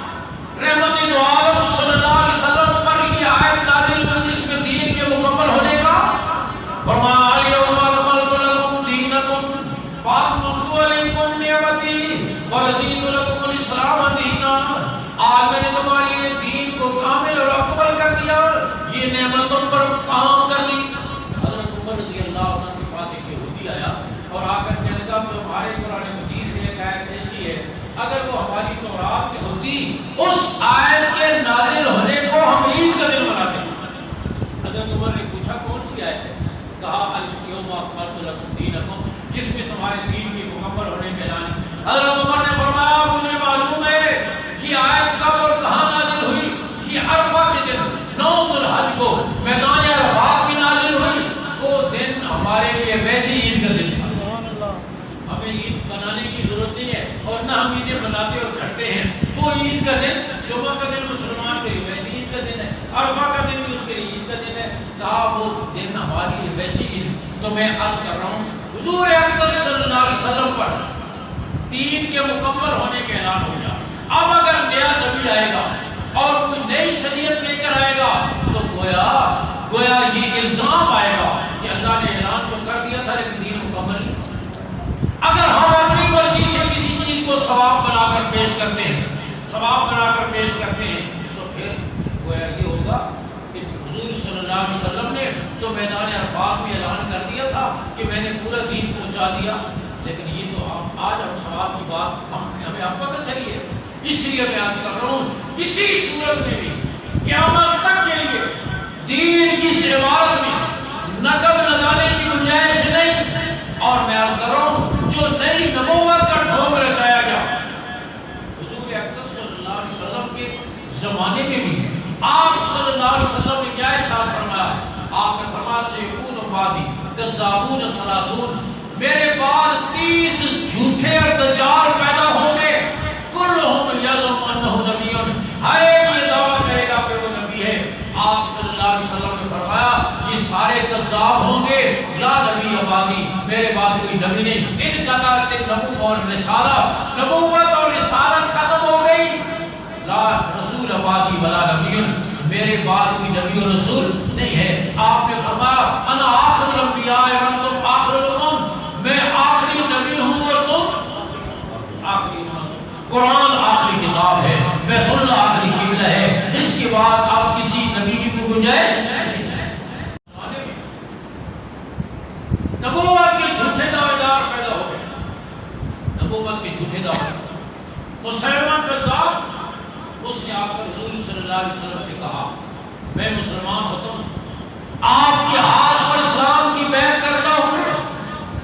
[SPEAKER 1] رحمت دو عالم صلی اللہ علیہ وسلم پر یہ آیت نازل ہوئی جس میں دین کے مکمل ہونے کا فرمایا, الیوم اکملت لکم دینکم واتممت علیکم نعمتی ورضیت لکم الاسلام دینا. آج میں نے تمہارے لیے دین کو کامل اور اکمل کر دیا, یہ نعمت تم پر تمام کر دی. حضرت عمر رضی اللہ عنہ کے پاس ایک یہودی آیا اور آ کر کہنے لگا تو ہمارے قرآن مجید میں ایک آیت ایسی ہے, اگر وہ ہماری تورات میں ہوتی اس آیت کے نازل ہونے کو ہم عید کا دن مناتے ہیں. حضرت عمر نے پوچھا کون سی آیت ہے؟ کہا الیوم اکملت لکم دینکم, جس میں تمہارے دین کے مکمل ہونے کا اعلان ہے. حضرت عمر نے فرمایا مجھے معلوم ہے یہ آیت کب اور کہاں نازل ہوئی. یہ عرفہ کے دن 9 ذی الحج کو میدان عرفات میں نازل ہوئی. وہ دن ہمارے لیے ویسے عید کا دن تھا, ہمیں عید منانے کی ضرورت نہیں ہے, اور نہ ہم عیدیں مناتے اور کرتے ہیں. وہ عید کا دن, جمعہ کا دن مسلمان کے لیے ویسے عید کا دن ہے, عرفہ کا دن بھی اس کے لیے عید کا دن ہے. کہا وہ دن ہمارے لیے ویسے عید. تو میں عرض کر رہا ہوں حضور اقدس صلی اللہ علیہ وسلم پر دین کے مکمل ہونے کا اعلان ہو گیا. اب اگر نیا نبی آئے گا اور کوئی نئی شریعت لے کر آئے گا تو گویا یہ الزام آئے گا کہ اللہ نے اعلان تو کر دیا تھا لیکن دین مکمل نہیں. اگر ہم اپنی مرضی سے کسی چیز کو ثواب بنا کر پیش کرتے ہیں, ثواب بنا کر پیش کرتے ہیں, تو پھر گویا یہ ہوگا کہ حضور صلی اللہ علیہ وسلم نے تو میدان عرفات میں اعلان کر دیا تھا کہ میں نے پورا دین پہنچا دیا, لیکن یہ تو آج ہم ثواب کی بات ہمیں اب پتہ چلی ہے. اس لیے میں آج کر رہا ہوں کسی صورت میں بھی قیامت تک کے لیے دین کی اس عبارت میں نقد لگانے کی گنجائش نہیں. اور میں عرض کر رہا ہوں جو نئی نبوت کا ڈھونگ رچایا گیا حضور اقدس صلی اللہ علیہ وسلم کے زمانے میں بھی, آپ صلی اللہ علیہ وسلم نے کیا ارشاد فرمایا؟ آپ نے فرمایا سیکون بعدی کذابون ثلاثون, میرے بعد 30 جھوٹے اور دجال پیدا ہوں گے. کلہم یزعم انہ نبی, ہر ایک یہ دعویٰ کرے گا کہ وہ نبی ہے. آپ صلی اللہ علیہ وسلم نے فرمایا یہ سارے کذاب ہوں گے, لا نبی بعدی, میرے بعد کوئی نبی نہیں. ان انقطعت النبوۃ اور رسالہ، نبوت اور رسالت ختم ہو گئی، لا رسول بعدی ولا نبی، میرے بعد کوئی نبی و رسول نہیں ہے۔ آپ نے فرمایا انا آخر الانبیاء وانتم آخر الامم، میں آخری نبی ہوں اور تم آخری امم۔ قرآن آخری کتاب ہے، بیت اللہ آخری قبلہ ہے، اس کے بعد آپ کسی نبی کی کو گنجائش نہیں۔ نبوت کے جھوٹے دعوے دار پیدا ہو گئے، نبوت کے جھوٹے دعوے۔ مسلمہ کذاب، اس نے آ کر حضور صلی اللہ علیہ وسلم سے کہا میں مسلمان ہوتا ہوں، آپ کے ہاتھ پر اسلام کی بیعت کرتا ہوں،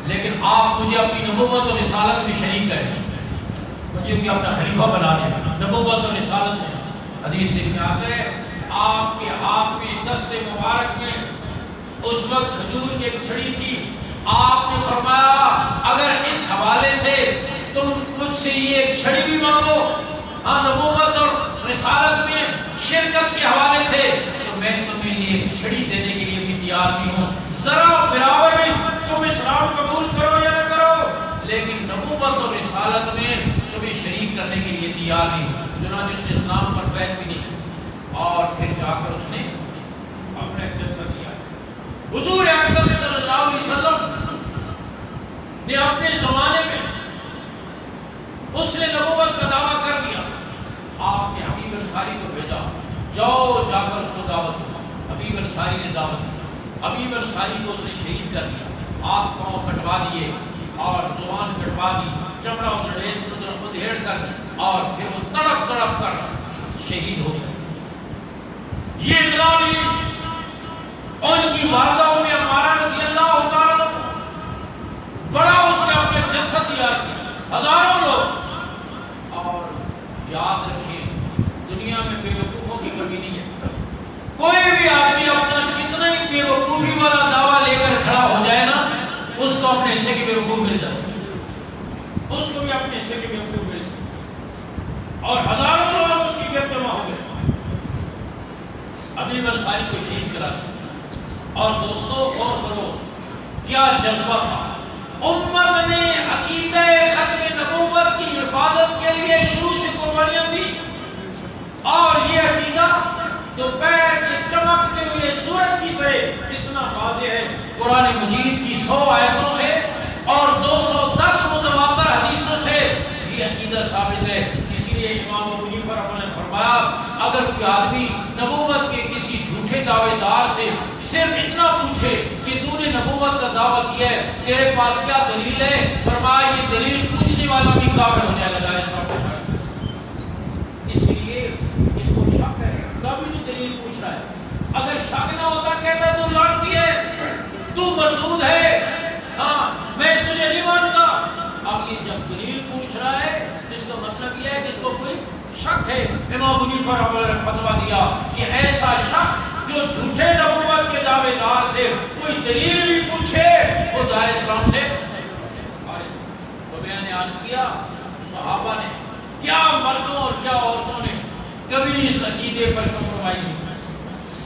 [SPEAKER 1] لیکن آپ مجھے اپنی نبوت و رسالت میں شریک کریں، مجھے بھی اپنا خلیفہ بنا دیں نبوت و رسالت میں۔ حدیث میں آتا ہے آپ کے ہاتھ میں دست مبارک میں اس وقت کھجور کی ایک چھڑی تھی، آپ نے فرمایا اگر اس حوالے سے تم مجھ سے یہ ایک چھڑی بھی مانگو، ہاں نبوت اور رسالت میں شرکت کے حوالے سے، تو میں تمہیں یہ ایک چھڑی دینے کے لیے بھی تیار نہیں ہوں، ذرا برابر بھی تم اسلام قبول کرو یا نہ کرو، لیکن نبوت اور رسالت میں تمہیں شریک کرنے کے لیے تیار نہیں ہوں۔ چنانچہ اس نے اسلام پر بیعت بھی نہیں کی، اور پھر جا کر اس نے اپنا اقتدار دیا۔ حضور اکرم صلی اللہ علیہ وسلم نے اپنے زمانے میں اس نے نبوت کا دعویٰ کر دیا، آپ نے حبیب انصاری کو بھیجا جاؤ جا کر اس کو دعوت دو۔ حبیب انصاری نے دعوت دی، حبیب انصاری کو اس نے شہید کر دیا، ہاتھ پاؤں کٹوا دیے اور زبان کٹوا دی، چمڑا ادھیڑ کر، اور پھر وہ تڑپ تڑپ کر شہید ہو گئے۔ یہ اطلاع ملی ان کی والدہ ام عمارہ رضی اللہ تعالیٰ عنہ، بڑا اس نے اپنے جتھا تیار کیا، ہزاروں لوگ۔ اور یاد رکھیں دنیا میں بے وقوفوں کی کمی نہیں ہے، کوئی بھی آدمی اپنا کتنا ہی بے وقوفی والا دعویٰ لے کر کھڑا ہو جائے نا، اس کو اپنے حصے کی بے وقوف مل جائے، اس کو بھی اپنے حصے کی بے وقوف مل جائے، اور ہزاروں لوگ اس کی گرد جمع ہو گئے۔ حبیب انصاری کو شہید کرا دیا۔ اور دوستو غور کرو کیا جذبہ تھا، امت نے عقیدہ ختم نبوت کی حفاظت کے لیے شروع سے قربانیاں دی، اور یہ عقیدہ دوپہر کے چمکتے ہوئے سورج کی طرح اتنا واضح ہے قرآن مجید کی 100 آیتوں سے اور 210 متواتر حدیثوں سے، یہ عقیدہ ثابت ہے۔ اسی لیے امام ابو حنیفہ رحمہ اللہ نے فرمایا اگر کوئی آدمی نبوت کے کسی جھوٹے دعوے دار سے صرف اتنا پوچھے کہ تو نے نبوت کا دعویٰ کیا ہے، تیرے پاس کیا دلیل ہے، فرمایا یہ دلیل پوچھنے والا بھی کافر ہو جائے گا۔ اس لیے اس کو شک ہے، کبھی تو دلیل پوچھ رہا ہے، اگر شک نہ ہوتا کہتا تو لانتی ہے، تو مردود ہے، ہاں میں تجھے نہیں مانتا۔ اب یہ جب دلیل پوچھ رہا ہے جس کا مطلب یہ ہے کہ اس کو کوئی شک ہے۔ امام ابو حنیفہ رحمہ اللہ نے فتویٰ دیا کہ ایسا شخص جو جھوٹے نبوت کے دعوے دار سے کوئی دلیل بھی پوچھے وہ دار اسلام سے تو میں نے عرض کیا صحابہ نے کیا مردوں اور کیا عورتوں نے کبھی اس عقیدے پر کمپرومائز نہیں،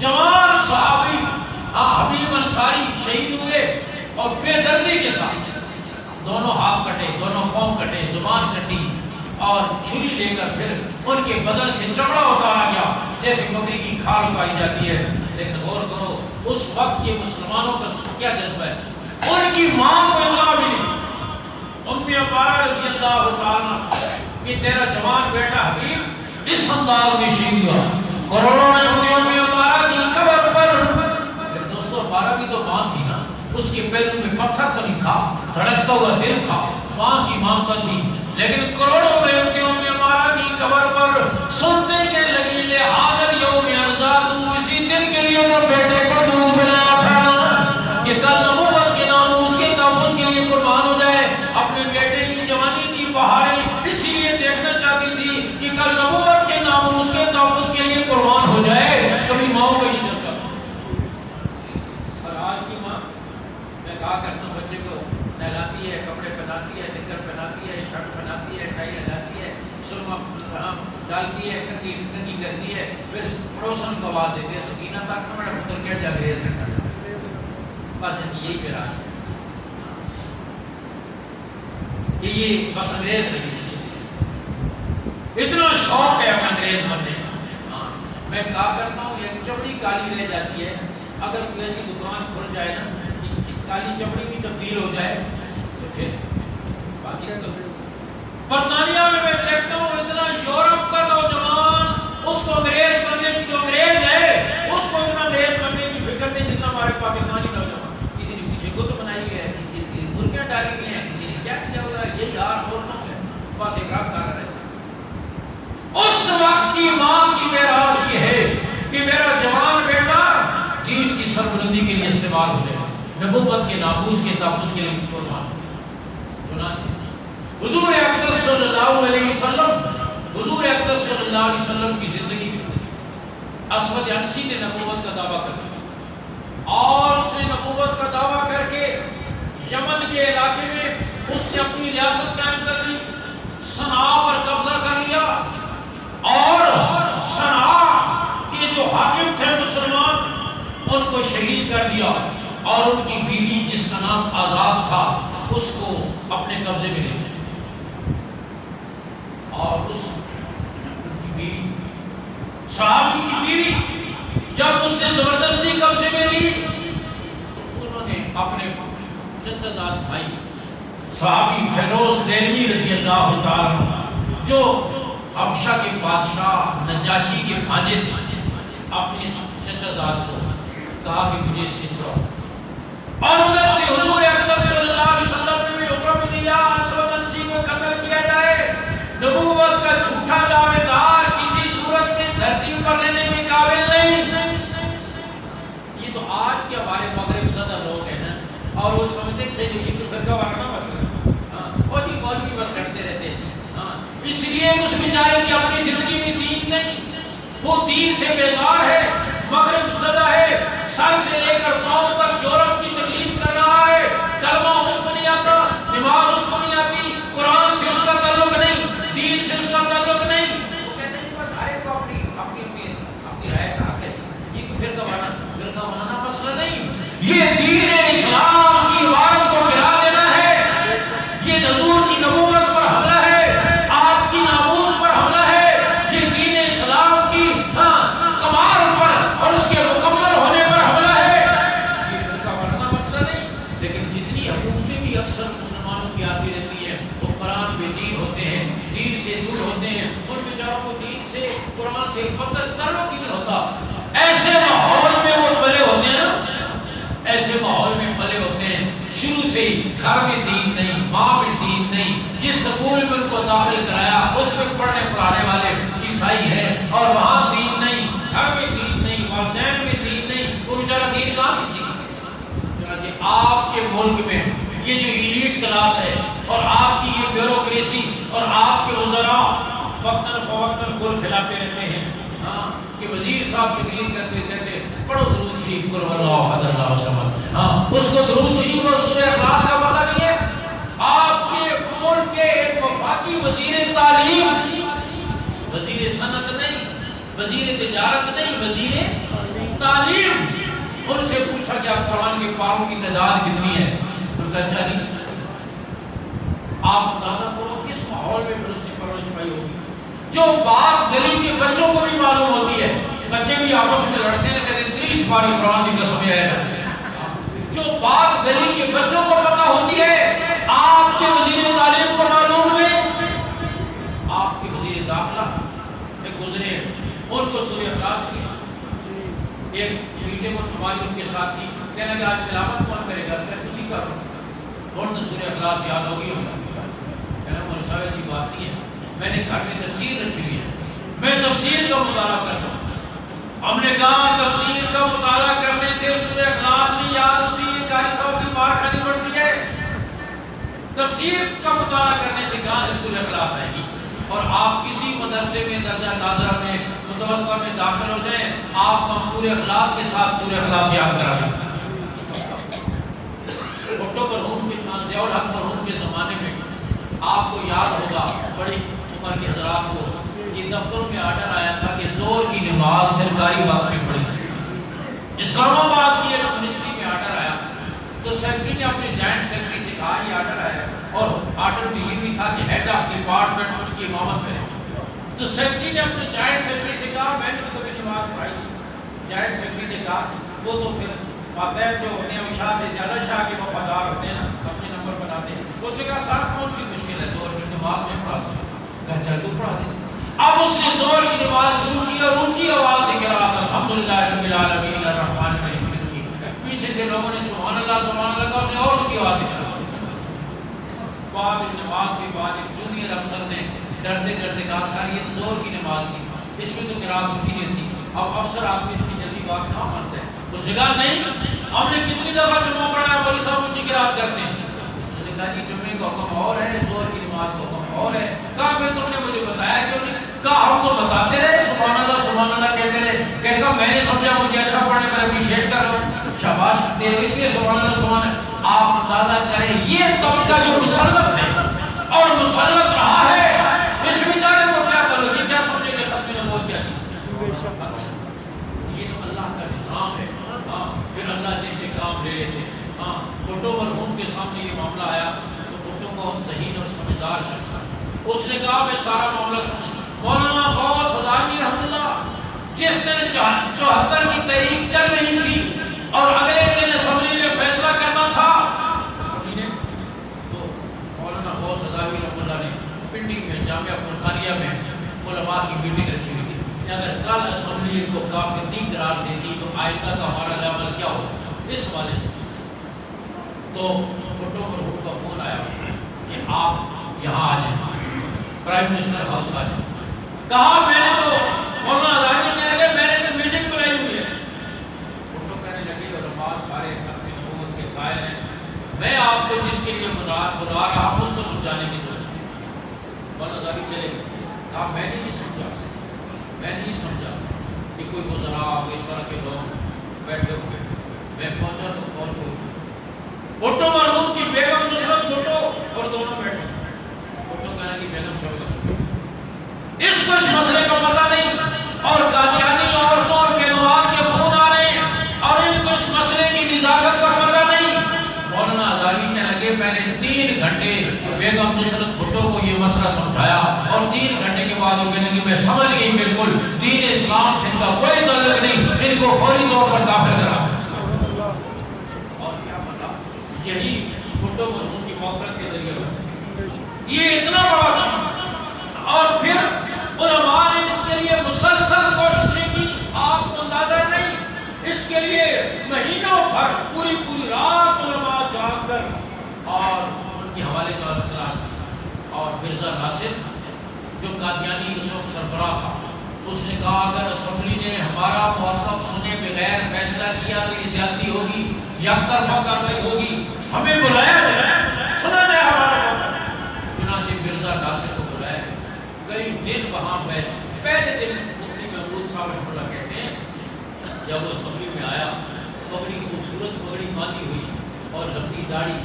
[SPEAKER 1] جوان صحابی حبیب انصاری شہید ہوئے اور بے دردی کے ساتھ دونوں ہاتھ کٹے، دونوں پاؤں کٹے، زبان کٹی، اور چھری لے کر پھر ان کے بدن سے چمڑا اتارا گیا جیسے بکری کی کھال پائی جاتی ہے۔ لیکن غور کرو اس وقت کے مسلمانوں کا کیا جذبہ ہے، ان کی ماں کو اطلاع ملی ام عمارہ رضی اللہ تعالیٰ کہ تیرا جوان بیٹا حبیب اس انداز میں شہید ہوا، کروڑوں نے ام عمارہ کی قبر پر۔ دوستو عمارہ بھی تو ماں تھی نا، اس کے پیروں میں پتھر تو نہیں تھا، دھڑکتا ہوا دل تھا، ماں کی مامتا تھی، لیکن کروڑوں نے ام عمارہ کی قبر پر سنتے کے لگی لے حاضر یوم ارزاد، اسی دن کے لیے وہ بیٹے کو دودھ بنایا تھا کہ کل نبوت کے ناموس کے تحفظ کے لیے قربان ہو جائے۔ اپنے بیٹے کی جوانی کی بہاریں اسی لیے دیکھنا چاہتی تھی کہ کل نبوت کے ناموس کے تحفظ کے لیے قربان ہو جائے۔ کبھی ماں کو یہ جذبہ، اور آج کی ماں میں کہا کرتا ہوں بچے کو نہلاتی ہے، کپڑے پہناتی ہے، نکر پہناتی ہے، شرٹ پہناتی ہے، ٹائی لگاتی ہے، سرما ڈالتی ہے، کنگھی کرتی ہے، پھر پڑوسن کو آواز دیتی ہے سکینہ تک نہ میرا پتر کیا جا رہے ہیں، بس یہی میرا ہے۔ کہ یہ بس انگریز لگی جیسے اتنا شوق ہے ہمیں انگریز بننے کا. میں کہا کرتا ہوں یہ چمڑی کالی رہ جاتی ہے، اگر کوئی ایسی دکان کھل جائے نا کہ کالی چمڑی بھی تبدیل ہو جائے تو پھر باقی برطانیہ میں دیکھتا ہوں اتنا یورپ کا نوجوان اس کو انگریز بننے کی، جو انگریز ہے اس کو اتنا انگریز بننے کی فکر نہیں جتنا ہمارے پاکستانی نوجوان. کسی نے پیچھے کو تو بنائی ہے، کسی نے مرغیاں ڈالی ہوئی ہیں، کسی نے کیا کیا ہوا ہے. یہ یار عورتوں سے بس ایک راہ کر رہے ہیں. اس وقت کی ماں کی معراج یہ ہے کہ میرا جوان بیٹا دین کی سربلندی کے لیے استعمال ہو جائے، نبوت کے ناموس کے تحفظ کے لیے قربان. چنانچہ حضور اقدس صلی اللہ علیہ وسلم کی زندگی میں اسود عنسی نے نبوت کا دعویٰ کر دیا، اور اس نے نبوت کا دعویٰ کر کے یمن کے علاقے میں اس نے اپنی ریاست قائم کر لی، صنعاء پر قبضہ کر لیا، اور صنعاء کے جو حاکم تھے مسلمان ان کو شہید کر دیا، اور ان کی بیوی جس کا نام آزاد تھا اس کو اپنے قبضے میں لے لیا. اور اس کی بیوی صحابی کی بیوی جب اس نے زبردستی قبضے میں لی تو انہوں نے اپنے جدزاد بھائی صحابی فیروز دہلوی رضی اللہ تعالیٰ عنہ جو حبشہ کے بادشاہ نجاشی کے بھانجے تھے، اپنے جدزاد کو کہا کہ مجھے اس سے چھڑاؤ، اور ادھر سے حضور اقدس صلی اللہ علیہ وسلم نے بھی حکم دیا اسود عنسی کو قتل کیا جائے. نبوت کا جھوٹا دعوے دار کسی صورت میں دھرتی پر لینے کے قابل نہیں. یہ تو آج کے ہمارے مغرب زدہ لوگ ہیں نا، اور وہ سمجھتے ہیں کہ یہ فرقہ وارانہ مسئلہ اور یہ مولوی بس کرتے رہتے ہیں. اس لیے اس بیچارے کی اپنی زندگی میں دین نہیں، وہ دین سے بیزار ہے، مغرب زدہ ہے، سر سے لے کر پاؤں تک یورپ کی تقلید کر رہا ہے. کلمہ اس کو نہیں آتا، نماز اس کو نہیں آتی، قرآن سے اس کا تعلق نہیں، دین سے اس کا تعلق نہیں. وہ کہتے ہیں بس آئے تو اپنی رائے کا حق ہے. یہ فرقہ وارانہ مسئلہ نہیں، یہ دین اسلام کی عبادت کو گرا دینا ہے، یہ حضور کی نبوت پر حملہ ہے، آپ کی ناموس پر حملہ ہے، یہ دین اسلام کی کمال پر اور اس کے مکمل ہونے پر حملہ ہے. یہ فرقہ وارانہ مسئلہ نہیں. لیکن جتنی حکومتیں بھی اکثر مسلمانوں کی آتی رہتی ہیں وہ قرآن بے دین ہوتے ہیں، دین سے دور ہوتے ہیں، ان بیچاروں کو دین سے قرآن سے تعلق ہی نہیں ہوتا. ایسے ماحول میں وہ پلے ہوتے ہیں نا، ایسے ماحول میں پلے ہوتے ہیں، شروع سے ہی گھر میں دین نہیں، ماں میں دین نہیں، جس سکول میں ان کو داخل کرایا اس میں پڑھنے پڑھانے والے عیسائی ہیں اور وہاں دین نہیں، گھر میں دین نہیں، والدین میں دین نہیں، وہ بیچارہ دین کہاں سے سیکھے. آپ کے ملک میں یہ جو ایلیٹ کلاس ہے اور آپ کی یہ بیوروکریسی اور آپ کے وزراء وقتاً فوقتاً گل کھلاتے رہتے ہیں کہ وزیر صاحب تقریر کرتے کہتے پڑھو درود شریف قل اللہ احد اللہ الصمد. اس کو درود شریف اور سورہ اخلاص کا پتہ نہیں ہے. آپ کے ملک کے ایک وفاقی وزیر تعلیم، وزیر صنعت نہیں، وزیر تجارت نہیں، وزیر تعلیم، ان سے پوچھا کہ آپ قرآن کے پاروں کی تعداد کتنی ہے؟ ان کا 40. آپ اندازہ کرو کس ماحول میں پھر اس کی پرورش پائی ہوگی. جو بات گلی کے بچوں کو بھی معلوم ہوتی ہے، بچے بھی آپس میں لڑتے ہیں کہتے ہیں 30 بار قرآن کی قسم ہے. جو بات گلی کے بچوں کو پتہ ہوتی ہے آپ کے وزیر تعلیم کو معلوم نہیں. آپ کے وزیر داخلہ ایک گزرے ان کو سورہ اخلاص کی ایک میٹنگ ہماری ان کے ساتھ تھی، کہنے لگے آج تلاوت کون کرے گا؟ اس کا کسی کرو اور تو سورہ اخلاص یاد ہوگی ہوگا. کہنا مجھے سب ایسی بات نہیں ہے، میں نے گھر میں تفسیر رکھی ہوئی ہے، میں تفسیر کا مطالعہ کرتا ہوں. ہم نے کہا تفسیر کا مطالعہ کرنے سے سورہ اخلاص نہیں یاد ہوتی ہے، قاری صاحب کی مار کھانی پڑتی ہے. تفسیر کا مطالعہ کرنے سے کہاں سے سورہ اخلاص آئے گی؟ اور آپ کسی مدرسے میں درجہ ناظرہ میں متوسطہ میں داخل ہو جائیں، آپ کو پورے اخلاص کے ساتھ سورہ اخلاص یاد کرا دیں. بھٹو مرحوم کے ضیاء الحق مرحوم کے زمانے میں آپ کو یاد ہوگا، بڑی عمر کے حضرات کو، کہ دفتروں میں آرڈر آیا تھا کہ زور کی نماز سرکاری وقت میں پڑھی. اسلام آباد کی ایک منسٹری میں آرڈر آیا تو سیکرٹری نے اپنے جوائنٹ سیکرٹری سے کہا یہ آرڈر آیا اور آرڈر میں یہ بھی تھا کہ ہیڈ آف ڈپارٹمنٹ اس کی امامت کرے. تو سیکرٹری نے اپنے جوائنٹ سیکرٹری سے کہا میں نے تو کبھی نماز پڑھائی. جوائنٹ سیکرٹری نے کہا وہ تو پھر ماتحت جو ہوتے ہیں وہ شاہ سے زیادہ شاہ کے وفادار ہوتے ہیں نا, اپنے نمبر بناتے ہیں. اس نے کہا صاحب کون سی مشکل ہے, زور کی نماز میں پڑھا دیں. کہا چل تو پڑھا دیں. اب اس نے زور کی نماز شروع کی اور اونچی آواز سے قرات الحمدللہ رب العالمین الرحمن الرحیم شروع کی. پیچھے سے لوگوں نے سبحان اللہ کہا, اس نے اور اونچی آواز سے قرات. بعد نماز کے بعد ایک جونیئر افسر نے ڈرتے ڈرتے کہا سر یہ تو زور کی نماز تھی, اس میں تو قرات ہوتی نہیں تھی. اب افسر آپ کی اتنی جلدی بات کہاں مانتے ہیں؟ اس نے کہا نہیں, ہم نے کتنی دفعہ جمعہ پڑھا ہے, مولوی صاحب اونچی قرات کرتے ہیں. اس نے کہا جی جمعے کا حکم اور ہے, زور کی نماز کا حکم اور ہے. کہا پھر تم نے مجھے بتایا کیوں نہیں؟ کہا ہم تو بتاتے رہے سبحان اللہ کہتے رہے. کہنے کا میں نے سمجھا مجھے اچھا پڑھنے پر اپریشیٹ کر رہا ہوں, شاباش دے رہے, اس لیے سبحان اللہ. آپ اندازہ کریں یہ طبقہ جو مسلط ہے اور مسلط رہا ہے, اس بیچارے کو کیا کرو گے, کیا سمجھے گے سب نے بول کیا جی. یہ تو اللہ کا نظام ہے. ہاں پھر اللہ جس سے کام لے لیتے. ہاں بھٹو مرحوم کے سامنے یہ معاملہ آیا تو بھٹو کو ذہین اور سمجھدار شخص تھا. اس نے کہا میں سارا معاملہ سمجھ. مولانا غوث خداوی رحمۃ اللہ جس دن 74 کی تاریخ چل رہی تھی اور اگلے دن اسمبلی نے فیصلہ کرنا تھا, اسمبلی نے تو مولانا غوث خداوی رحمۃ اللہ نے پنڈی میں جامعہ فرقانیہ میں علماء کی میٹنگ رکھی ہوئی تھی کہ اگر کل اسمبلی کو کافر نہیں قرار دیتی تو آئندہ کا ہمارا عمل کیا ہو. اس حوالے سے تو بھٹو مرحوم کا فون آیا کہ آپ یہاں آ جائیں, پرائم منسٹر ہاؤس آ جائیں. کہا میں نے تو مولانا ہزاری کہنے لگے میں نے تو میٹنگ بلائی ہوئی ہے. بھٹو کہنے لگے علماء سارے اپنی نبوت کے قائل ہیں, میں آپ کو جس کے لیے بلا رہا ہوں اس کو سمجھانے کی ضرورت ہے. مولانا ہزاری چلے گئے. کہا میں نے نہیں سمجھا کہ کوئی وزراء اس طرح کے لوگ بیٹھے ہوئے. میں پہنچا تو کون کوئی بھٹو مرحوم کی بیگم نصرت بھٹو اور دونوں بیٹھے. بھٹو کہنے کی بیگم شبیر اس کو اس مسئلے کا پتہ نہیں اور قادیانی عورتوں اور بیگمات کے فون آ رہے ہیں اور ان کو اس مسئلے کی نزاکت کا پتہ نہیں. مولانا ہزاری کہنے لگے میں نے 3 گھنٹے بیگم نصرت بھٹو کو یہ مسئلہ سمجھایا اور 3 گھنٹے کے بعد وہ کہنے لگے میں سمجھ گئی بالکل دین اسلام سے ان کا کوئی تعلق نہیں, ان کو فوری طور پر کافر کرا. اور کیا پتا یہی بھٹو مرحوم کی موقعت کے ذریعے یہ اتنا بڑا تھا. اور پھر علماء نے اس کے لیے مسلسل کوششیں کی, آپ کو اندازہ نہیں, اس کے لیے مہینوں بھر پوری رات علماء جاگ کر اور ان کی حوالے جات تلاش کی. اور مرزا ناصر جو قادیانی اس وقت سربراہ تھا, اس نے کہا اگر اسمبلی نے ہمارا موقف سنے بغیر فیصلہ کیا تو یہ زیادتی ہوگی, یک طرفہ کارروائی ہوگی, ہمیں بلایا جائے سنا جائے ہمارا موقف. چنانچہ مرزا ناصر کو بلایا, کئی دن وہاں بیٹھ. پہلے دن مفتی محمود صاحب رحمۃ اللہ کہتے ہیں جب وہ اسمبلی میں آیا پگڑی خوبصورت پگڑی باندھی ہوئی اور لمبی داڑھی